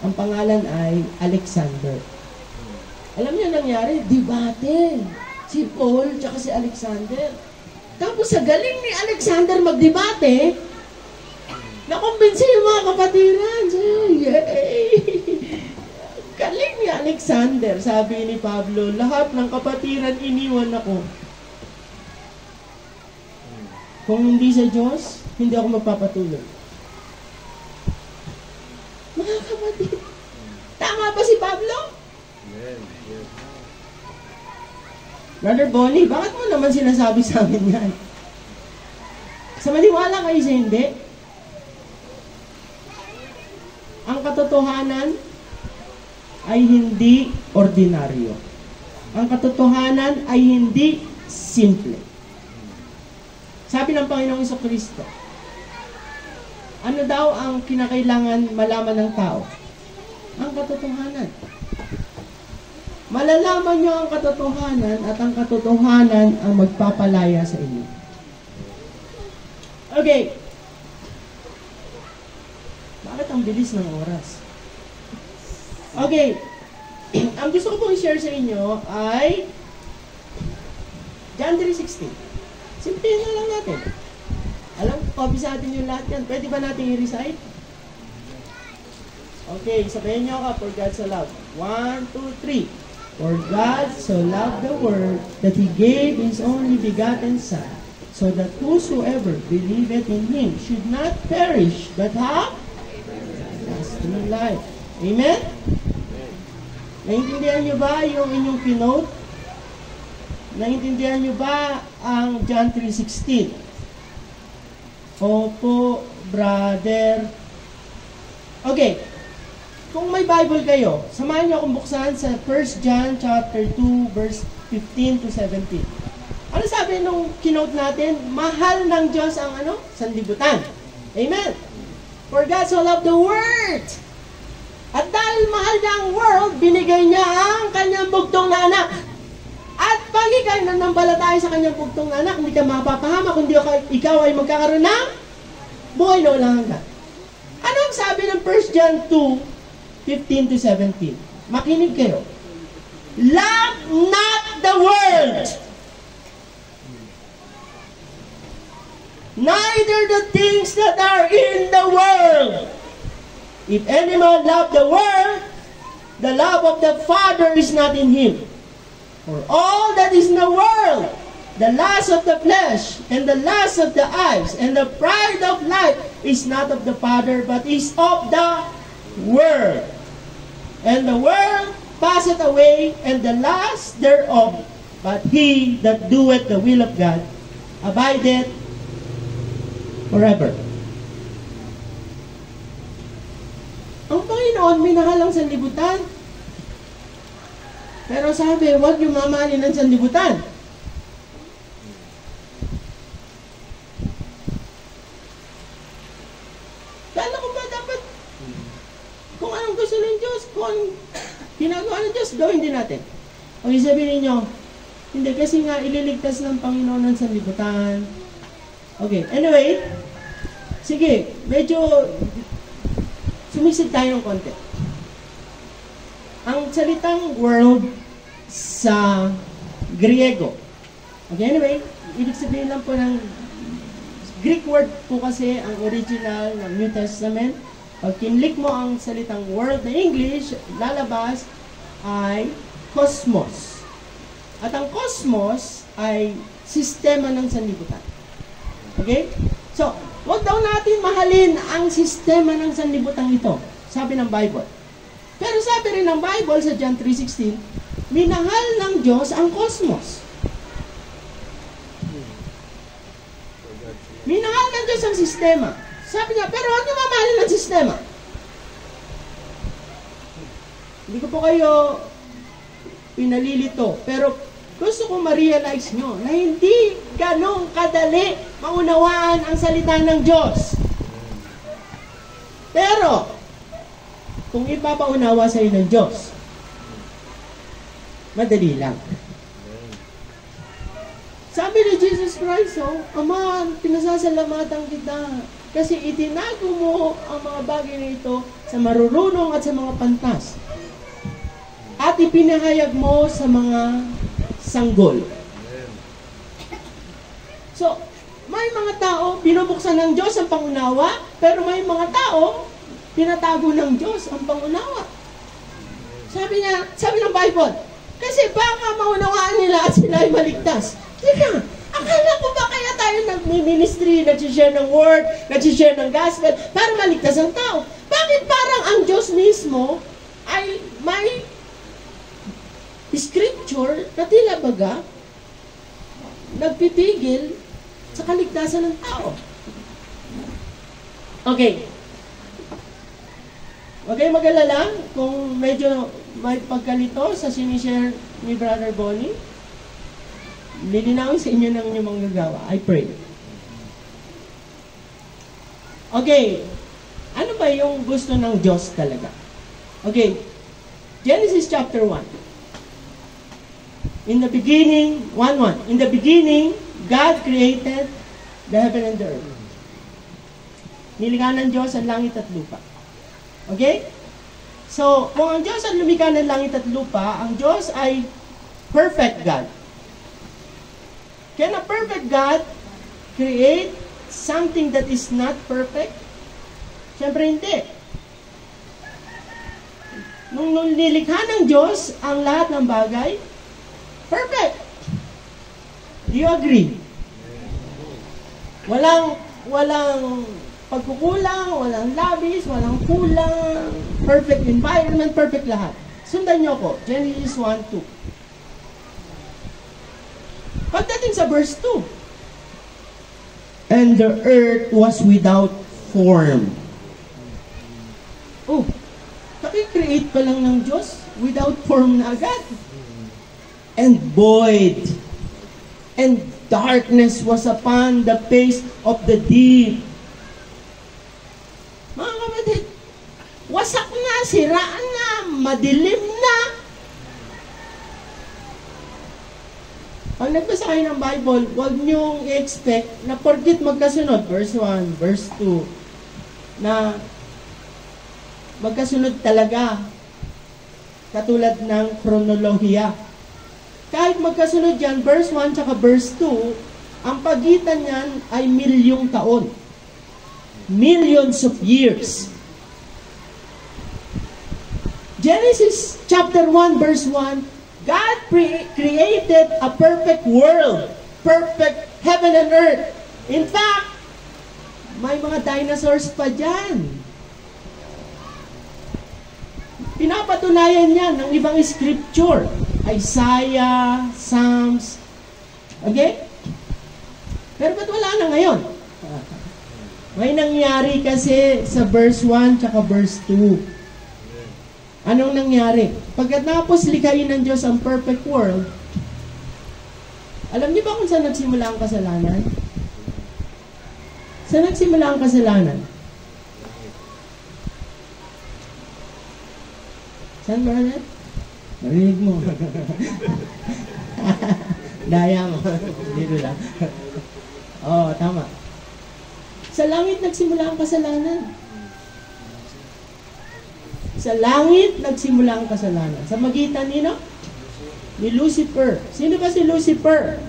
Ang pangalan ay Alexander. Alam niyo nangyari? Debate. Si Paul tsaka si Alexander. Tapos sa galing ni Alexander magdebate, nakumbinsi yung mga kapatiran. Yay! Galing ni Alexander. Sabi ni Pablo, lahat ng kapatiran iniwan ako. Kung hindi sa Diyos, hindi ako magpapatuloy. Mga kapatid, tama ba si Pablo? Yes. Brother Bonnie, bakit mo naman sinasabi sa amin yan? Sa maniwala kayo sa hindi? Ang katotohanan ay hindi ordinaryo. Ang katotohanan ay hindi simple. Sabi ng Panginoong Jesucristo, ano daw ang kinakailangan malaman ng tao? Ang katotohanan. Malalaman nyo ang katotohanan at ang katotohanan ang magpapalaya sa inyo. Okay. Bakit ang bilis ng oras? Okay. Ang gusto ko pong i-share sa inyo ay John 3:16. Simplihin na lang natin. Alam, copy sa atin yung lahat yan. Pwede ba natin i-recite? Okay, sabihin nyo ka, for God so loved. 1, 2, 3. For God so loved the world that He gave His only begotten Son, so that whosoever believeth in Him should not perish, but have lasting life. Amen? Naintindihan nyo ba yung inyong kinote? Naintindihan nyo ba ang John 3:16? Opo, brother. Okay. Kung may Bible kayo, samahan nyo akong buksan sa 1 John chapter 2, verse 15 to 17. Ano sabi nung kinote natin? Mahal ng Diyos ang sanlibutan. Amen. For God so loved the world. At dahil mahal niya ang world, binigay niya ang kanyang bugtong na anak. At pag ikay nanambalataya sa kanyang bugtong na anak, hindi ka mapapahama, kundi ikaw ay magkakaroon ng buhay na walang hanggan. Ano ang sabi ng 1 John 2:15 to 17? Makinig kayo. Love not the world, neither the things that are in the world. If any man love the world, the love of the Father is not in him. For all that is in the world, the lust of the flesh, and the lust of the eyes, and the pride of life is not of the Father, but is of the world. And the world passeth away, and the lust thereof, but he that doeth the will of God abideth forever. Ang Panginoon, minahal ang sanlibutan. Pero sabi, huwag niyo mamahalin ang sanlibutan. Kala ko ba dapat, kung anong gusto ng Diyos, kung ginagawa ng Diyos, gawin din natin. Pag sabihin ninyo, hindi kasi nga ililigtas ng Panginoon ng sanlibutan. Okay, anyway, sige, medyo sumisid tayo ng konti. Ang salitang world sa Griego. Okay, anyway, ibig sabihin lang po ng Greek word po kasi ang original ng New Testament. Pag kinlik mo ang salitang world na English, lalabas ay cosmos. At ang cosmos ay sistema ng sanlibutan. Okay? So, wag daw natin mahalin ang sistema ng sanlibutan ito. Sabi ng Bible. Pero sabi rin ng Bible sa John 3:16, minahal ng Diyos ang cosmos. Minahal ng Diyos ang sistema. Sabi niya, pero huwag niyo mamahalin ang sistema. Hindi ko po kayo pinalilito, pero gusto kong ma-realize nyo na hindi ganong kadali maunawaan ang salita ng Diyos. Pero, kung ipapaunawa sa iyo ng Diyos, madali lang. Sabi ni Jesus Christ, Ama, pinasasalamatan kita kasi itinago mo ang mga bagay na ito sa marurunong at sa mga pantas. At ipinahayag mo sa mga sanggol. So, may mga tao, binubuksan ng Diyos ang pangunawa, pero may mga tao, pinatago ng Diyos ang pangunawa. Sabi ng Bible, kasi baka maunawaan nila at sila ay maligtas. Teka, akala ko ba kaya tayo nag-ministry, nag-share ng word, nag-share ng gospel, para maligtas ang tao? Bakit parang ang Diyos mismo ay may scripture na tila baga nagpipigil sa kaligtasan ng tao? Okay. Huwag kayong mag-alala kung medyo may pagkalito sa sinishare ni Brother Bonnie. Lilinawin sa inyo ng inyong manggagawa. I pray. Okay. Ano ba yung gusto ng Diyos talaga? Okay. Genesis chapter 1. In the beginning, 1:1. In the beginning, God created the heaven and the earth. Nilikha ng Diyos ang langit at lupa. Okay? So, kung ang Diyos ang lumikha ng langit at lupa, ang Diyos ay perfect God. Can a perfect God create something that is not perfect? Siyempre hindi. Nung nilikha ng Diyos ang lahat ng bagay, perfect. Do you agree? Walang pagkukulang, walang labis, walang kulang, perfect environment, perfect lahat. Sundan niyo ko, Genesis 1:2. Pagdating sa verse 2, and the earth was without form. Oh, nakikreate pa lang ng Diyos, without form na agad. And void, and darkness was upon the face of the deep. Mga kapatid, wasak na, siraan na, madilim na. Pag nagbasa kayo ng Bible, huwag niyong i-expect na porkit magkasunod, verse 1, verse 2, na magkasunod talaga, katulad ng kronolohiya. Kahit magkasunod yan, verse 1 tsaka verse 2, ang pagitan niyan ay milyong taon. Millions of years. Genesis chapter 1 verse 1, God created a perfect world, perfect heaven and earth. In fact, may mga dinosaurs pa dyan. Pinapatunayan yan ng ibang scripture. Isaiah, Psalms. Okay? Pero ba't wala na ngayon? May nangyari kasi sa verse 1 tsaka verse 2. Anong nangyari? Pagkatapos likhain ng Diyos ang perfect world, alam niyo ba kung saan nagsimula ang kasalanan? Saan nagsimula ang kasalanan? Saan ba na? Narinig mo. Daya mo. Dito lang. Oo, tama. Sa langit nagsimula ang kasalanan. Sa langit nagsimula ang kasalanan. Sa magitan ni Lucifer. Sino ba si Lucifer?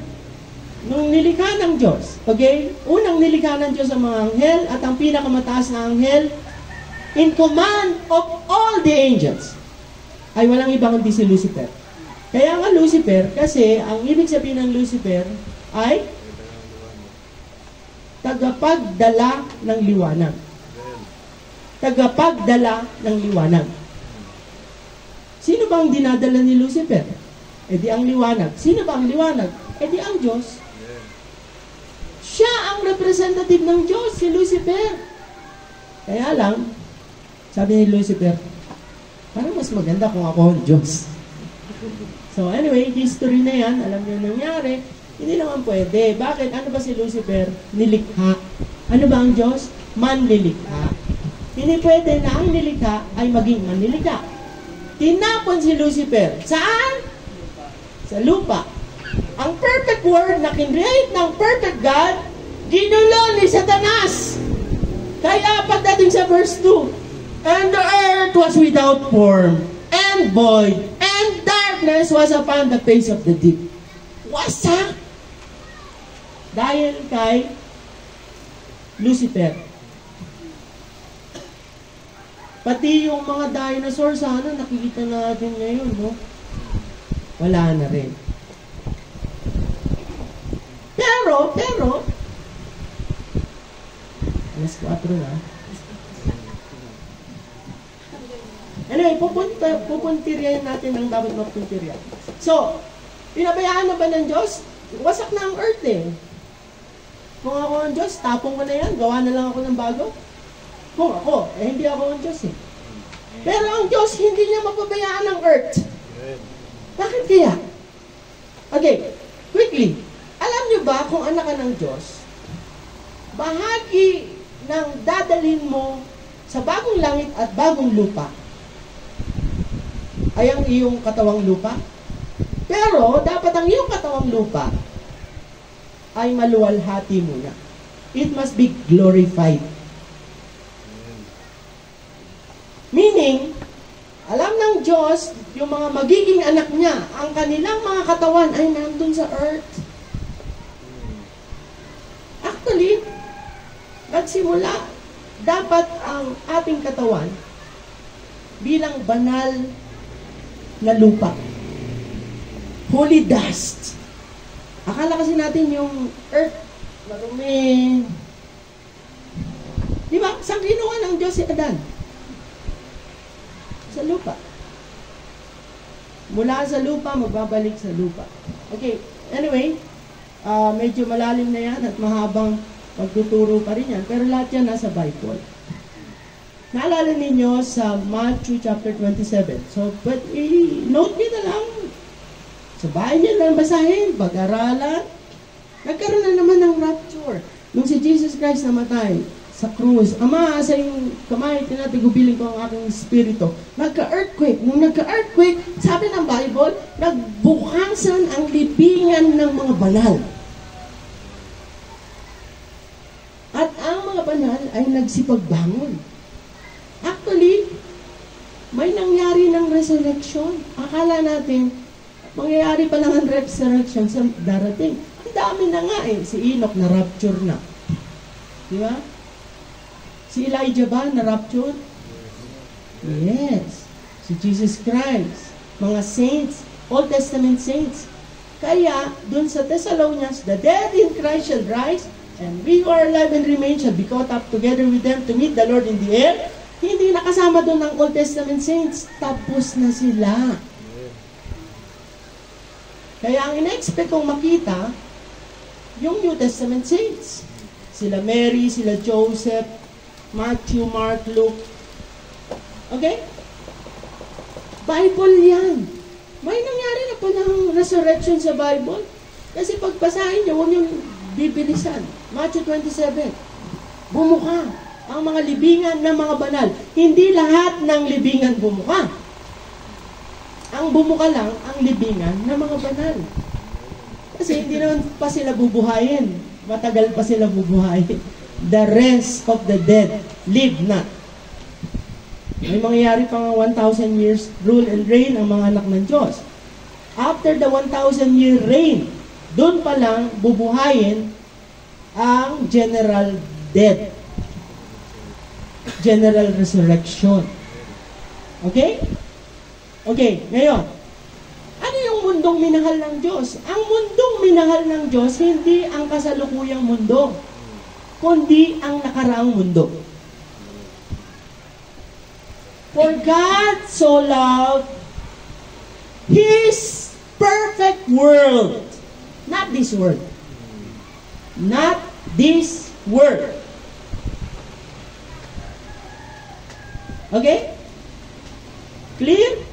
Nung nilikha ng Diyos, okay? Unang nilikha ng Diyos ang mga anghel at ang pinakamataas na anghel in command of all the angels ay walang ibang kundi si Lucifer. Kaya nga Lucifer, kasi ang ibig sabihin ng Lucifer ay tagapagdala ng liwanag. Tagapagdala ng liwanag. Sino ba ang dinadala ni Lucifer? E di ang liwanag. Sino ba ang liwanag? E di ang Diyos. Siya ang representative ng Diyos, si Lucifer. Kaya lang, sabi ni Lucifer, parang mas maganda kung ako ang Diyos. So anyway, history na yan, alam niyo nangyari, hindi naman pwede. Bakit? Ano ba si Lucifer? Nilikha. Ano ba ang Diyos? Manlilikha. Hindi pwede na ang nilikha ay maging manlilikha. Tinapon si Lucifer. Saan? Sa lupa. Ang perfect word na kinreate ng perfect God, ginulo ni Satanas. Kaya pagdating sa verse 2, and the earth was without form, and void, and darkness was upon the face of the deep. Wasak! Dahil kay Lucifer. Pati yung mga dinosaur sana nakikita natin ngayon, no? Wala na rin. Pero, alas 4 na. Anyway, pupuntiryahin natin ang dapat mapuntirya. So, pinabayaan na ba ng Diyos? Wasak na ang earth eh. Kung ako ang Diyos, tapong ko na yan, gawa na lang ako ng bago. Kung ako, hindi ako ang Diyos eh. Pero ang Diyos, hindi niya mapabayaan ang earth. Bakit kaya? Okay, quickly. Alam niyo ba kung anak ka ng Diyos, bahagi ng dadalhin mo sa bagong langit at bagong lupa ay ang iyong katawang lupa? Pero, dapat ang iyong katawang lupa ay maluwalhati muna. It must be glorified. Meaning, alam ng Diyos, yung mga magiging anak niya, ang kanilang mga katawan ay nandun sa earth. Actually, nagsimula, dapat ang ating katawan bilang banal na lupa. Holy dust. Akala kasi natin yung earth, marumi. Di ba? Saan kinuha ng Diyos si Adan? Sa lupa. Mula sa lupa, magbabalik sa lupa. Okay, anyway, medyo malalim na yan at mahabang pagtuturo pa rin yan. Pero lahat yan nasa Bible. Naalala ninyo sa Matthew chapter 27. So, but note nyo na lang. Sa bahay nyo lang basahin, pag-aralan. Nagkaroon na naman ng rapture. Nung si Jesus Christ namatay sa krus, Ama, sa iyong kamay, tinatigubilin ko ang aking espiritu. Nagka-earthquake. Nung nagka-earthquake, sabi ng Bible, nagbukasan ang libingan ng mga banal. At ang mga banal ay nagsipagbangon. Actually, may nangyari ng resurrection. Akala natin, mangyayari pa lang ang resurrection sa darating. Ang dami na nga eh. Si Enoch na rapture na. Di ba? Si Elijah ba na rapture? Yes. Si Jesus Christ. Mga saints. Old Testament saints. Kaya, dun sa Thessalonians, the dead in Christ shall rise, and we who are alive and remain shall be caught up together with them to meet the Lord in the air. Hindi nakasama doon ng Old Testament saints. Tapos na sila. Kaya ang ina-expect kong makita, yung New Testament saints. Sila Mary, sila Joseph, Matthew, Mark, Luke. Okay? Bible yan. May nangyari na po ng resurrection sa Bible. Kasi pagbasahin nyo, huwag yung bibilisan. Matthew 27. Bumuka ang mga libingan ng mga banal. Hindi lahat ng libingan bumuka. Ang bumuka lang, ang libingan ng mga banal. Kasi hindi naman pa sila bubuhayin. Matagal pa sila bubuhayin. The rest of the dead live not. May mangyayari pang 1,000 years rule and reign ang mga anak ng Diyos. After the 1,000-year reign, doon pa lang bubuhayin ang general death. General resurrection. Okay? Okay, ngayon. Ano yung mundong minahal ng Diyos? Ang mundong minahal ng Diyos, hindi ang kasalukuyang mundo, kundi ang nakaraang mundo. For God so loved His perfect world. Not this world. Not this world. Okay? Clear?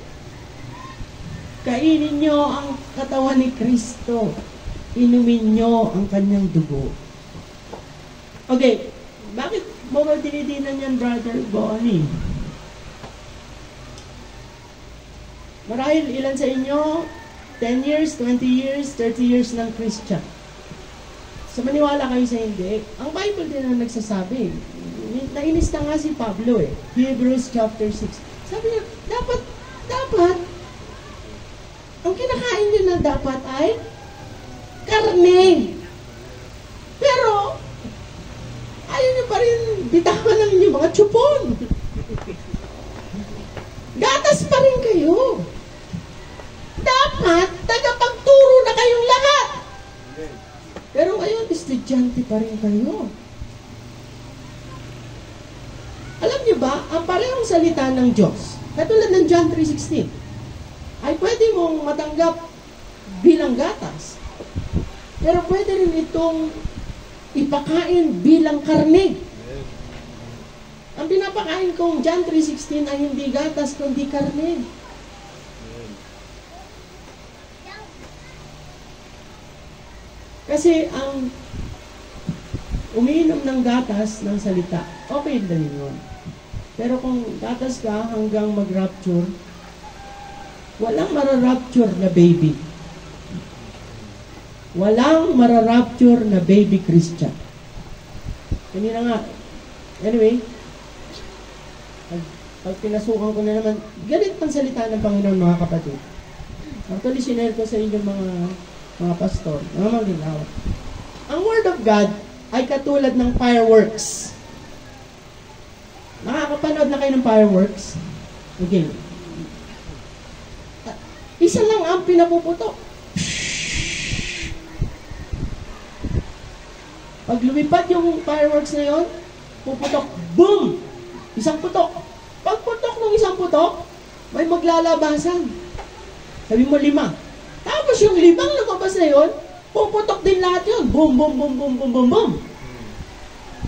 Kainin nyo ang katawan ni Kristo. Inumin nyo ang kanyang dugo. Okay, bakit mo ba tinidinan yan, Brother Bonnie? Marahil ilan sa inyo, 10 years, 20 years, 30 years ng Christian. So maniwala kayo sa hindi. Ang Bible din ang nagsasabi. Nainis na nga si Pablo eh. Hebrews chapter 6. Sabi niya, dapat, ang kinakain nyo na dapat ay karne. Pero, ayaw nyo pa rin bitawan ng inyong mga tsupon. Gatas pa rin kayo. Dapat, tagapagturo na kayong lahat. Pero ngayon, estudyante pa rin kayo. Alam niyo ba, ang parehong salita ng Diyos, katulad ng John 3:16, ay pwede mong matanggap bilang gatas. Pero pwede rin itong ipakain bilang karne. Ang pinapakain kong John 3:16 ay hindi gatas, kundi karne. Kasi ang umiinom ng gatas ng salita, okay din yun. Pero kung gatas ka hanggang mag-rapture, walang mararapture na baby. Walang mararapture na baby Christian. Kanina nga, anyway, pag pinasukan ko na naman, ganit ang salita ng Panginoon, mga kapatid. Actually, sinare ko sa inyo mga pastor, mga maginawa. Ang Word of God ay katulad ng fireworks. Nakakapanood na kayo ng fireworks? Okay. Isa lang ang pinapuputok. Pag lumipad yung fireworks na yon, puputok, boom! Isang putok. Pag putok ng isang putok, may maglalabasan. Sabi mo 5. Tapos yung 5 lumabas na yon, puputok din lahat yun. Boom, boom, boom, boom, boom, boom, boom.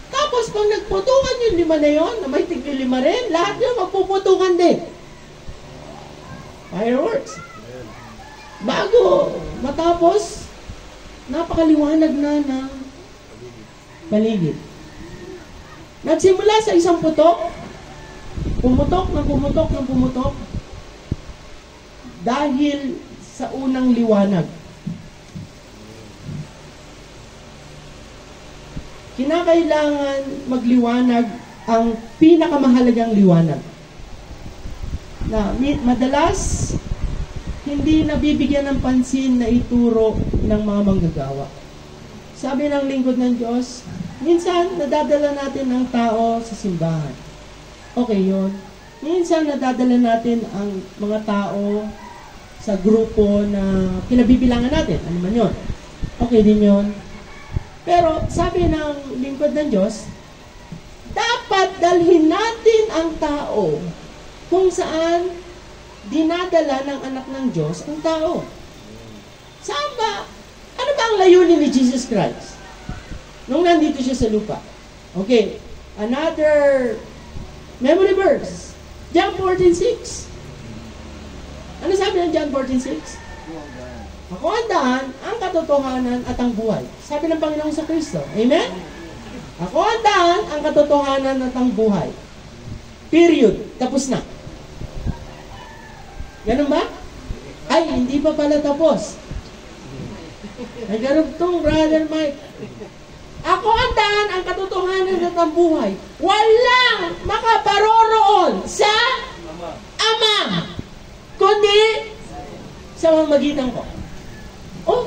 Tapos pag nagputukan yung 5 na yon, na may tigli 5 rin, lahat yun magpuputukan din. Fireworks. Bago matapos, napakaliwanag na ng paligid. Nagsimula sa isang putok, pumutok ng pumutok ng pumutok, dahil sa unang liwanag. Kinakailangan magliwanag ang pinakamahalagang liwanag. Na madalas, hindi nabibigyan ng pansin na ituro ng mga manggagawa. Sabi ng lingkod ng Diyos, minsan nadadala natin ang tao sa simbahan. Okay yun. Minsan nadadala natin ang mga tao sa grupo na kinabibilangan natin. Ano man yun? Okay din yun. Pero sabi ng lingkod ng Diyos, dapat dalhin natin ang tao kung saan dinadala ng anak ng Diyos ang tao. Saan ba? Ano ba ang layunin ni Jesus Christ? Nung nandito siya sa lupa. Okay. Another memory verse. John 14:6. Ano sabi ng John 14:6? Ako ang daan, ang katotohanan at ang buhay. Sabi ng Panginoon sa Kristo. Amen? Ako ang daan, ang katotohanan at ang buhay. Period. Tapos na. Ganun ba? Ay, hindi pa pala tapos. Nagarugtong, Brother Mike. Ako ang daan, ang katotohanan at ang buhay. Walang makaparoroon sa Ama, kundi sa mamagitan ko. Oh,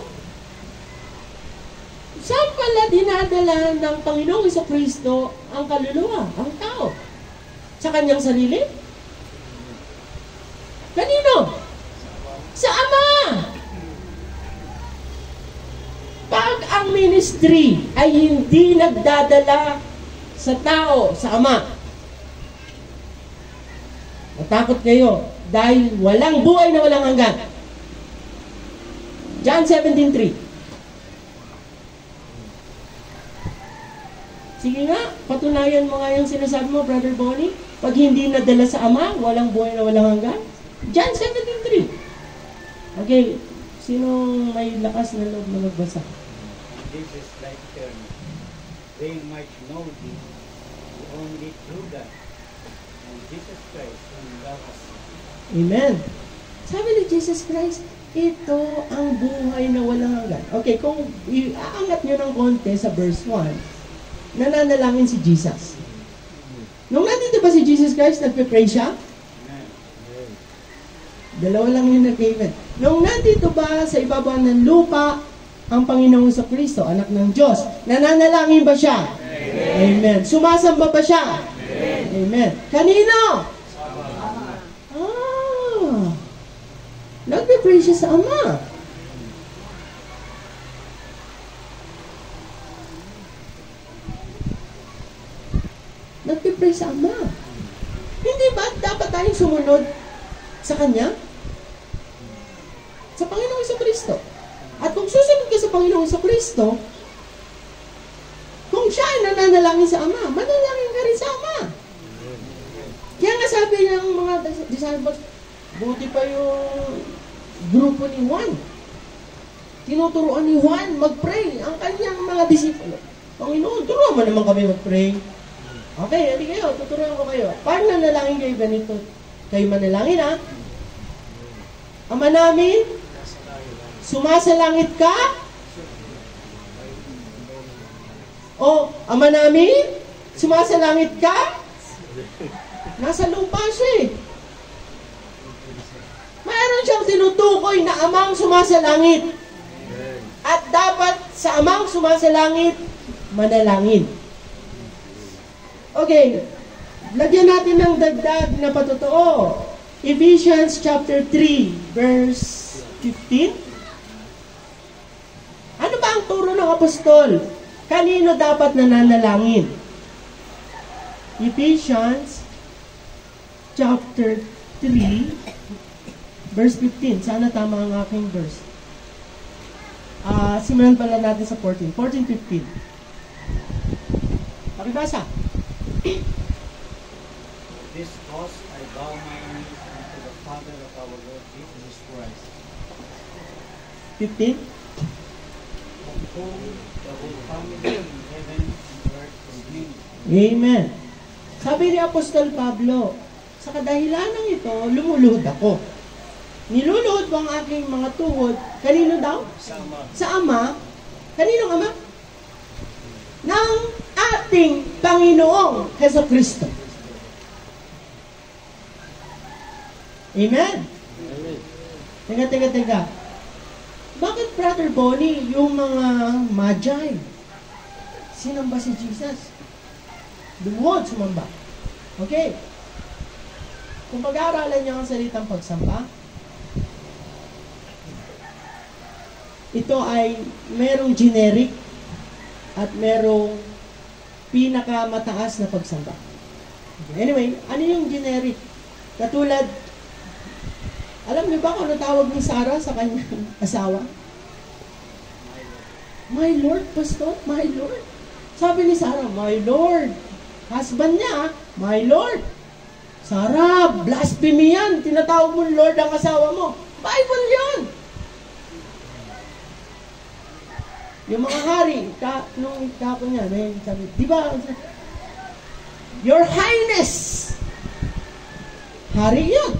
saan pala dinadala ng Panginoong Jesucristo ang kaluluwa, ang tao? Sa kanyang sarili? Kanino? Sa Ama. Pag ang ministry ay hindi nagdadala sa tao, sa Ama, matakot kayo dahil walang buhay na walang hanggan. John 17:3. Sige nga, patunayan mo nga yung sinasabi mo, Brother Bonnie. Pag hindi nadala sa Ama, walang buhay na walang hanggan. John 17:3. Okay, sinong may lakas na loob na magbasa? This is like they might know thee, the only true God, and Jesus Christ, whom thou hast sent. Amen. Sabi ni Jesus Christ, ito ang buhay na walang hanggan. Okay, kung iaangat nyo ng konti sa verse 1, nananalangin si Jesus. Nung nandito ba si Jesus Christ, nagpe-pray siya? Dalawa lang yung nag-amen. Nung nandito ba sa ibabaw ng lupa, ang Panginoong Kristo, anak ng Diyos, nananalangin ba siya? Amen. Sumasamba ba siya? Amen. Kanino? Nagpe-pray siya sa Ama. Nagpe-pray sa Ama. Hindi ba dapat tayong sumunod sa Kanya? Sa Panginoong Kristo. At kung susunod ka sa Panginoong Kristo, kung siya ay nananalangin sa Ama, manalangin ka rin sa Ama. Kaya nga sabi ng mga disciples, buti pa yung grupo ni Juan. Tinuturuan ni Juan mag-pray. Ang kanyang mga disipulo. Panginoon, turuan mo naman kami mag-pray. Okay, hindi kayo. Tuturuan ko kayo. Paano nanalangin kayo ganito? Kayo manalangin, ha? Ama namin, sumasalangit ka? O, Ama namin, sumasalangit ka? Nasa lupa siya eh. Mayroon siyang tinutukoy na amang sumasalangit. At dapat sa amang sumasalangit, manalangin. Okay, lagyan natin ng dagdag na patotoo. Ephesians chapter 3, verse 15. Ano ba ang turo ng apostol? Kanino dapat nananalangin? Ephesians chapter 3, verse 15. Sana tama ang aking verse. Simulan pala natin sa 14. 14:15. Pakibasa. This cause I bow my knees unto the Father of our Lord Jesus Christ, 15. of whom the whole family in heaven and earth is named. Amen. Sabi ni Apostol Pablo, sa kadahilanang ito, lumuluhod ako. Niluluhod ko ang aking mga tuhod. Kanino daw? Sa Ama. Kaninong Ama? Ng ating Panginoong Jesucristo. Amen? Teka. Bakit, Brother Bonnie, yung mga Magi, sinamba si Jesus? Lumuhod, sumamba. Okay. Kung pag-aaralan niyo ang salitang pagsamba, ito ay merong generic at merong pinakamataas na pagsamba. Anyway, ano yung generic? Katulad, alam niyo ba kung ano tawag ni Sarah sa kanyang asawa? My Lord, Pastor, my Lord. Sabi ni Sarah, my Lord. Husband niya, my Lord. Sarah, blasphemy yan. Tinatawag mo Lord ang asawa mo. Bible yan. Yung mga hari, nung kako niya, sabi, di ba, Your Highness, hari yun.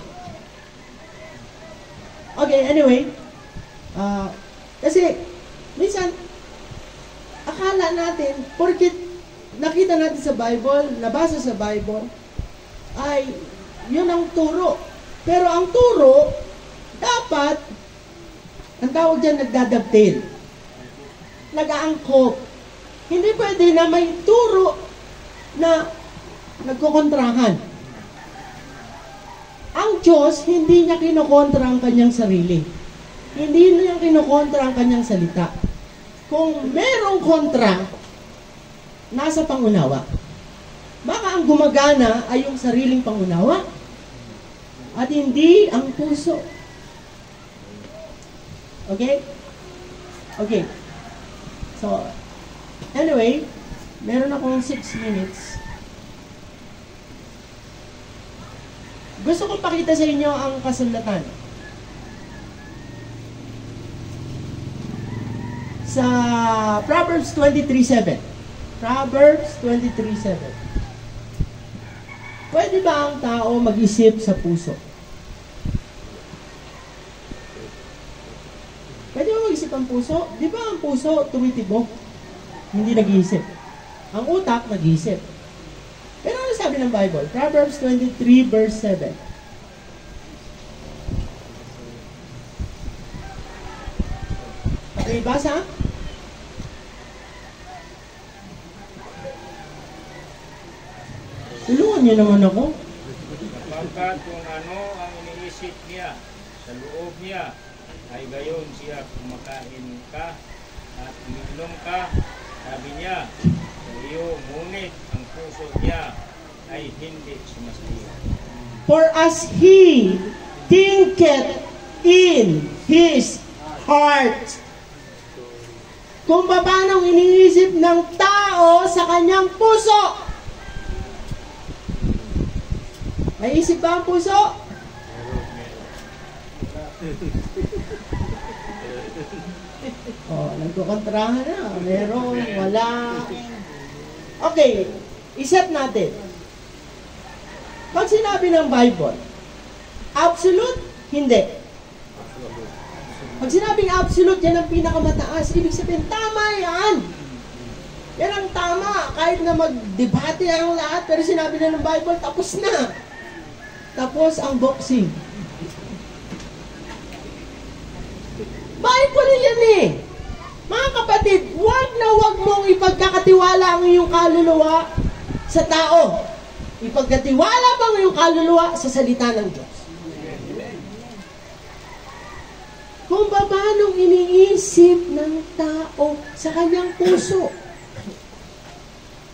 Okay, anyway, kasi, minsan, akala natin, porkit nakita natin sa Bible, nabasa sa Bible, ay, yun ang turo. Pero ang turo, dapat, ang tawag dyan, nagdadagtail. Nag-aangkop. Hindi pwede na may turo na nagkukontrahan. Ang Diyos, hindi niya kinokontra ang kanyang sarili. Hindi niya kinokontra ang kanyang salita. Kung merong kontra, nasa pangunawa. Baka ang gumagana ay yung sariling pangunawa at hindi ang puso. Okay? Okay. So, anyway, meron akong 6 minutes. Gusto kong pakita sa inyo ang kasulatan. Sa Proverbs 23:7. Proverbs 23:7. Pwede ba ang tao mag-isip sa puso? Pwede ba mag-isip ang puso? Di ba ang puso tumitibok? Hindi nag-iisip. Ang utak nag-iisip. Pero ano sabi ng Bible? Proverbs 23:7. Okay, basa? Tulungan niyo naman ako. Sapagkat kung ano ang iniisip niya sa loob niya, ay gayon siya kumakain ka at uminom ka. Sabi niya sa iyo, ngunit ang puso niya ay hindi sumasaya. For as he thinketh in his heart. Kung paano iniisip ng tao sa kanyang puso. May isip ba ang puso? Oh, nagkukontrahan na. Meron, wala. Okay, iset natin. Pag sinabi ng Bible, absolute, hindi. Pag sinabing absolute, yan ang pinakamataas. Ibig sabihin, tama yan. Yan ang tama. Kahit na magdebate ang lahat, pero sinabi na ng Bible, tapos na. Tapos ang boxing. Bible yan eh. Mga kapatid, wag na wag mong ipagkakatiwala ang iyong kaluluwa sa tao. Ipagkatiwala mo ang iyong kaluluwa sa salita ng Diyos. Kung paano iniisip ng tao sa kanyang puso.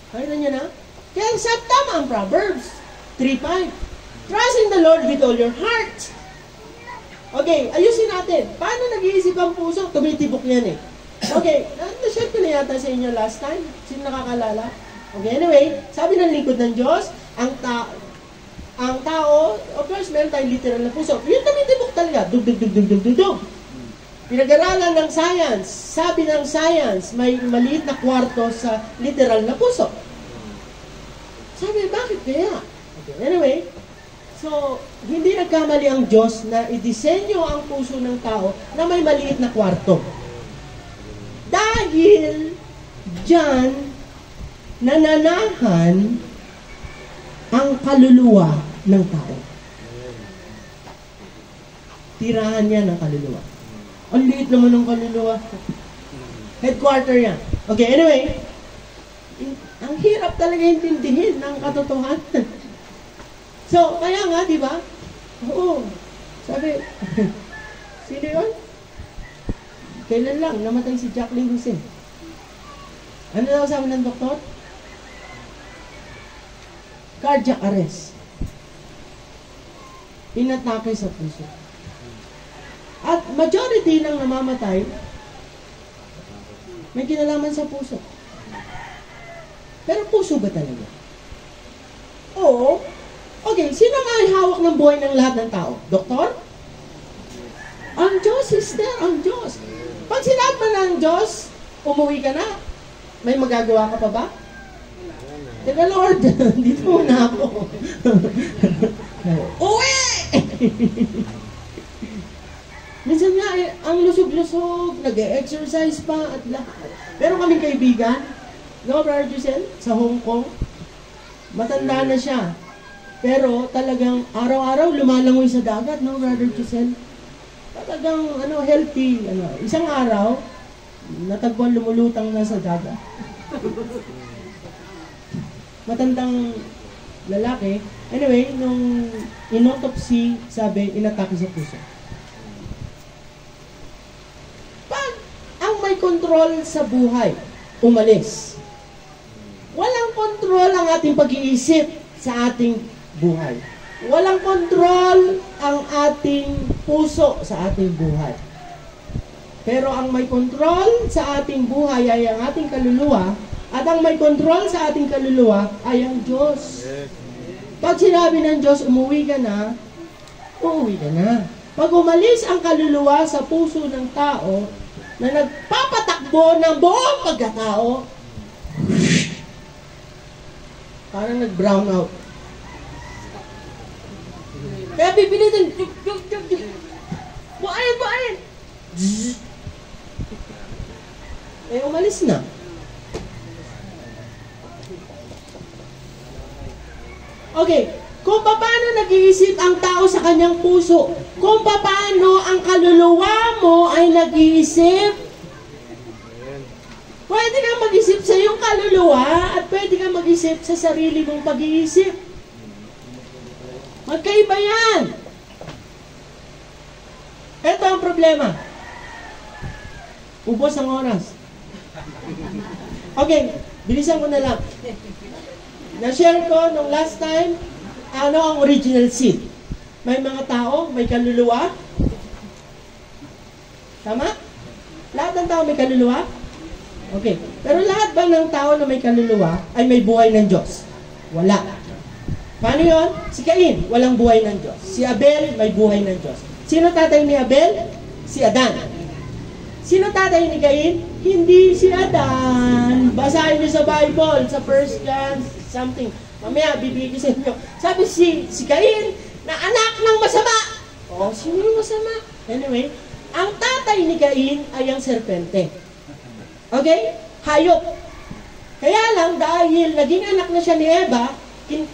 Kaya niyo na? Kaya ang tama ang Proverbs 3:5. Trust in the Lord with all your heart. Okay, ayusin natin. Paano nag-iisip ang puso? Tumitibok yan eh. Okay, na-share ko na yata sa inyo last time. Sino nakakalala? Okay, anyway, sabi ng lingkod ng Diyos, ang tao, of course, meron tayong literal na puso. Yung tumitibok talaga. Dug-dug-dug-dug-dug-dug. Pinag-aralan ng science. Sabi ng science, may maliit na kwarto sa literal na puso. Sabi, bakit kaya? Okay, anyway, so, hindi nagkamali ang Diyos na idisenyo ang puso ng tao na may maliit na kwarto. Dahil diyan nananahan ang kaluluwa ng tao. Tirahan niya ng kaluluwa. Ang liit naman ng kaluluwa. Headquarter yan. Okay, anyway, ang hirap talaga intindihin ng katotohanan. So, kaya nga, di ba? Oo. Sabi, sino yun? Kailan lang, namatay si Jacqueline Hussein. Ano daw sabi ng doktor? Cardiac arrest. Inatake sa puso. At majority ng namamatay, may kinalaman sa puso. Pero puso ba talaga? Oo. Okay, sino nga hawak ng buhay ng lahat ng tao? Doktor? Ang Diyos, sister, ang Diyos. Pag sinabi mo ng Diyos, umuwi ka na. May magagawa ka pa ba? Teka Lord, dito muna ako. Uwi! Minsan nga, ang lusog-lusog, nag-exercise pa at lahat. Pero kaming kaibigan, no, Brother Giselle, sa Hong Kong, matanda na siya. Pero talagang araw-araw lumalangoy sa dagat, no, Brother Giselle? Talagang healthy. Isang araw, natagpuan lumulutang na sa dagat. Matandang lalaki. Anyway, nung inautopsy, sabi, inatake sa puso. Pag ang may control sa buhay, umalis. Walang control ang ating pag-iisip sa ating buhay. Walang control ang ating puso sa ating buhay. Pero ang may control sa ating buhay ay ang ating kaluluwa, at ang may control sa ating kaluluwa ay ang Diyos. Pag sinabi ng Diyos, umuwi ka na, uuwi ka na. Pag umalis ang kaluluwa sa puso ng tao na nagpapatakbo ng buong pagkatao, parang nag-brown out. Kaya pipilitin, buayin! Eh, umalis na. Okay, kung paano nag-iisip ang tao sa kanyang puso, kung paano ang kaluluwa mo ay nag-iisip, pwede kang mag-isip sa iyong kaluluwa at pwede kang mag-isip sa sarili mong pag-iisip. Magkaiba yan. Ito ang problema. Ubos ang oras. Okay, bilisan ko na lang. Na-share ko nung last time, ano ang original sin? May mga tao, may kaluluwa. Tama? Lahat ng tao may kaluluwa? Okay. Pero lahat ba ng tao na may kaluluwa ay may buhay ng Diyos? Wala. Paano yun? Si Cain, walang buhay ng Diyos. Si Abel, may buhay ng Diyos. Sino tatay ni Abel? Si Adan. Sino tatay ni Cain? Hindi si Adan. Basahin niyo sa Bible, sa 1 John something. Mamaya, bibigay ko sa inyo. Sabi si Cain, na anak ng masama. Oh, sino yung masama? Anyway, ang tatay ni Cain ay ang serpente. Okay? Hayop. Kaya lang, dahil naging anak na siya ni Eva,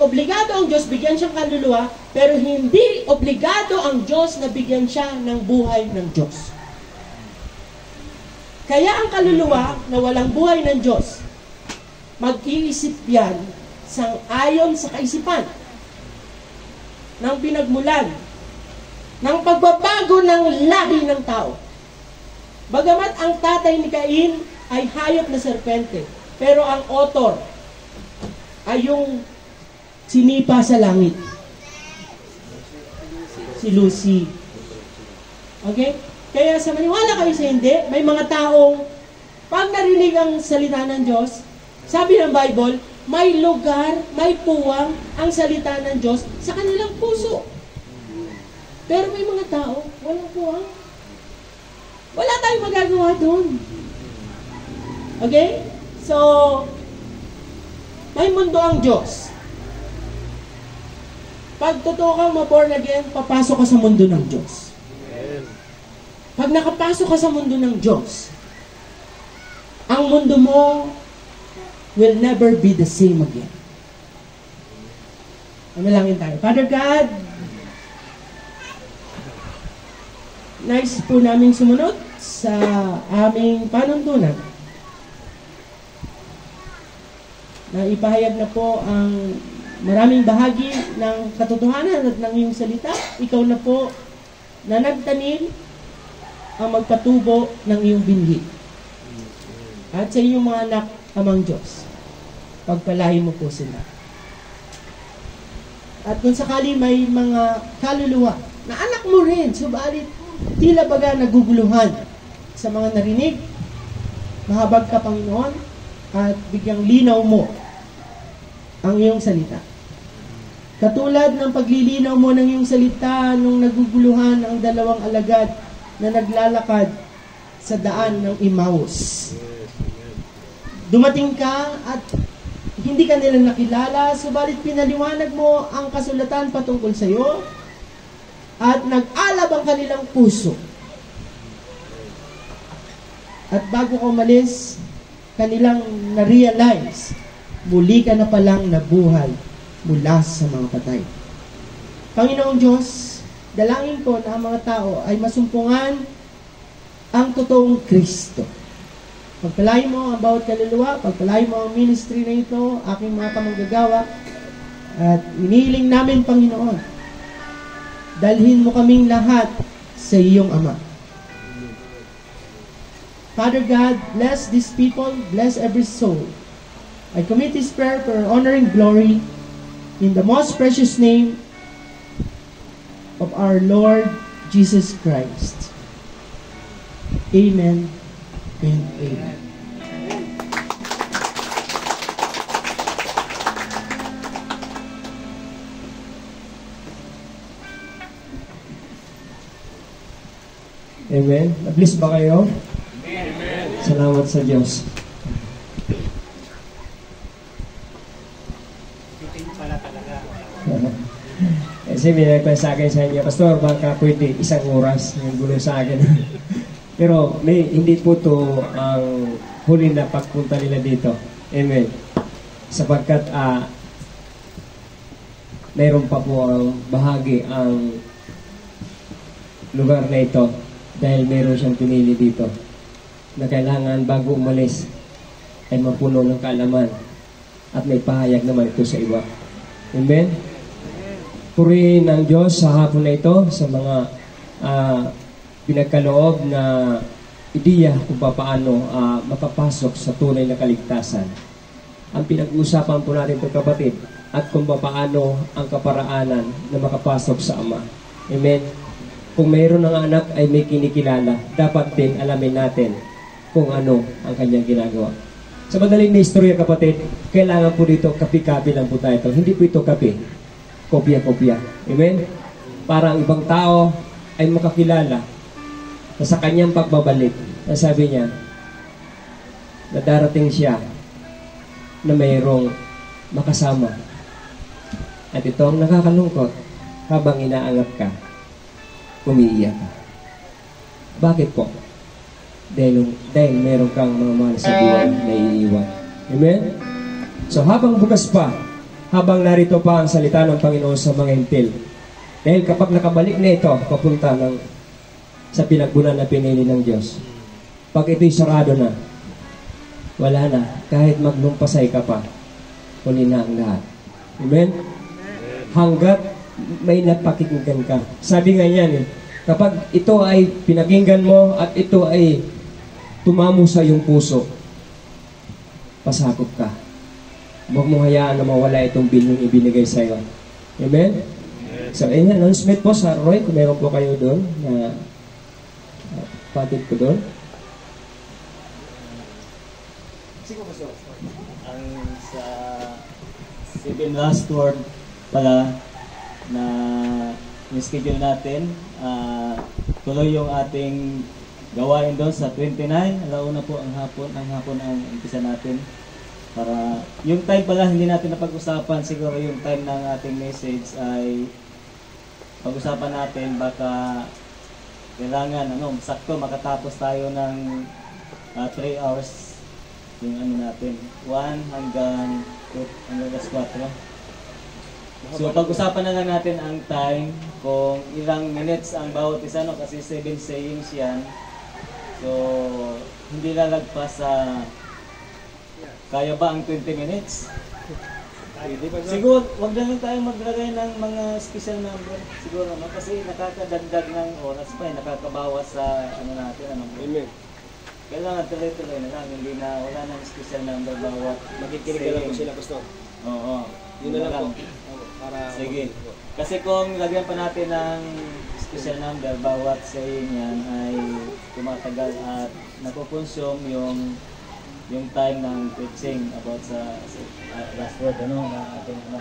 obligado ang Diyos bigyan siyang kaluluwa, pero hindi obligado ang Diyos na bigyan siya ng buhay ng Diyos. Kaya ang kaluluwa na walang buhay ng Diyos, mag-iisip yan sang-ayon sa kaisipan ng pinagmulan ng pagbabago ng lahi ng tao. Bagamat ang tatay ni Cain ay hayop na serpente, pero ang author ay yung sinipa sa langit. Si Lucy. Okay? Kaya sa maniwala kayo sa hindi, may mga taong pag narinig ang salita ng Diyos, sabi ng Bible, may lugar, may puwang ang salita ng Diyos sa kanilang puso. Pero may mga tao, walang puwang. Wala tayong magagawa doon. Okay? So, may mundo ang Diyos. Pag totoo kang ma-born again, papasok ka sa mundo ng Diyos. Pag nakapasok ka sa mundo ng Diyos, ang mundo mo will never be the same again. Manalangin tayo. Father God, nais po namin sumunod sa aming panuntunan na ipahayag na po ang maraming bahagi ng katotohanan at ng iyong salita. Ikaw na po na nagtanim ang magpatubo ng iyong binhi. At sa iyong mga anak, amang Diyos, pagpalain mo po sila. At kung sakali may mga kaluluwa na anak mo rin, subalit tila baga naguguluhan sa mga narinig, mahabag ka, Panginoon, at bigyang linaw mo ang iyong salita. Katulad ng paglilinaw mo ng iyong salita nung naguguluhan ang dalawang alagad na naglalakad sa daan ng Emmaus. Dumating ka at hindi ka nila nakilala, subalit pinaliwanag mo ang kasulatan patungkol sa iyo at nag-alab ang kanilang puso. At bago ka umalis, kanilang na-realize, muli ka na palang nabuhay mula sa mga patay. Panginoong Diyos, dalangin ko na ang mga tao ay masumpungan ang totoong Kristo. Pagpalain mo ang bawat kaluluwa, pagpalain mo ang ministry na ito, aking mga kamanggagawa, at inihiling namin, Panginoon, dalhin mo kaming lahat sa iyong Ama. Father God, bless these people, bless every soul. I commit this prayer for honor and glory in the most precious name of our Lord Jesus Christ. Amen and amen. Amen. Na-bless ba kayo? Salamat sa Diyos. Kasi may sa akin sa inyo, Pastor, baka pwede isang oras yung gulo sa akin. Pero hindi po to ang huli na pagpunta nila dito. Amen. Sapagkat mayroon pa po ang bahagi ang lugar na ito dahil mayroon siyang pinili dito na kailangan bago umalis ay mapuno ng kaalaman at may pahayag naman ito sa iba. Amen? Purihin ng Diyos sa hapon na ito sa mga pinagkaloob na ideya kung paano makapasok sa tunay na kaligtasan. Ang pinag-uusapan po natin ito, kapatid, at kung paano ang kaparaanan na makapasok sa Ama. Amen? Kung mayroon ng anak ay may kinikilala, dapat din alamin natin kung ano ang kanyang ginagawa. Sa madaling na istorya, kapatid, kailangan po dito kapi-kapi lang po tayo ito. Hindi po ito kapi. Kopya-kopya. Amen? Para ang ibang tao ay makakilala na sa kanyang pagbabalik, na sabi niya, na darating siya na mayroong makasama. At ito ang nakakalungkot habang inaangat ka, umiiyak ka. Bakit po? Dahil meron kang mga mahal sa buhay na iiwan. Amen? So habang bukas pa, habang narito pa ang salita ng Panginoon sa mga hintil, dahil kapag nakabalik na ito, papunta sa pinagbunan na pinili ng Diyos, pag ito'y sarado na, wala na, kahit maglumpasay ka pa, huli na ang lahat. Amen? Hanggat may napakinggan ka. Sabi nga yan, kapag ito ay pinakinggan mo at ito ay tumamo sa iyong puso, pasakop ka. Huwag mo hayaan na mawala itong bilyong ibinigay sa iyo. Amen? So, ayun, announcement po sa Roy, kung meron po kayo doon na patid ko doon. Ang sa 7 last word pala na yung schedule natin, tuloy yung ating gawain doon sa 29, alauna po ang hapon ang umpisa natin. Para yung time pala hindi natin napag-usapan, siguro yung time ng ating message ay pag-usapan natin, baka kailangan sakto makatapos tayo ng 3 hours yung natin, 1 hanggang 4. So pag-usapan na lang natin ang time, kung ilang minutes ang bawat isa, kasi 7 sayings yan. So hindi lalagpas sa kaya ba ang 20 minutes? Siguro, wag na lang tayo maglagay ng mga special number. Siguro naman, kasi nakakadagdag ng oras pa, nakakabawas sa natin. Amen. Kailangan tuloy-tuloy na lang, wala nang special number bawat. Makikinig ka lang po sila, Pastor. Oo. Yun na lang po. Sige. Kasi kung lagyan pa natin ng special number, bawat saying yan ay tumatagal at nakukonsume yung time ng preaching about sa last word na ating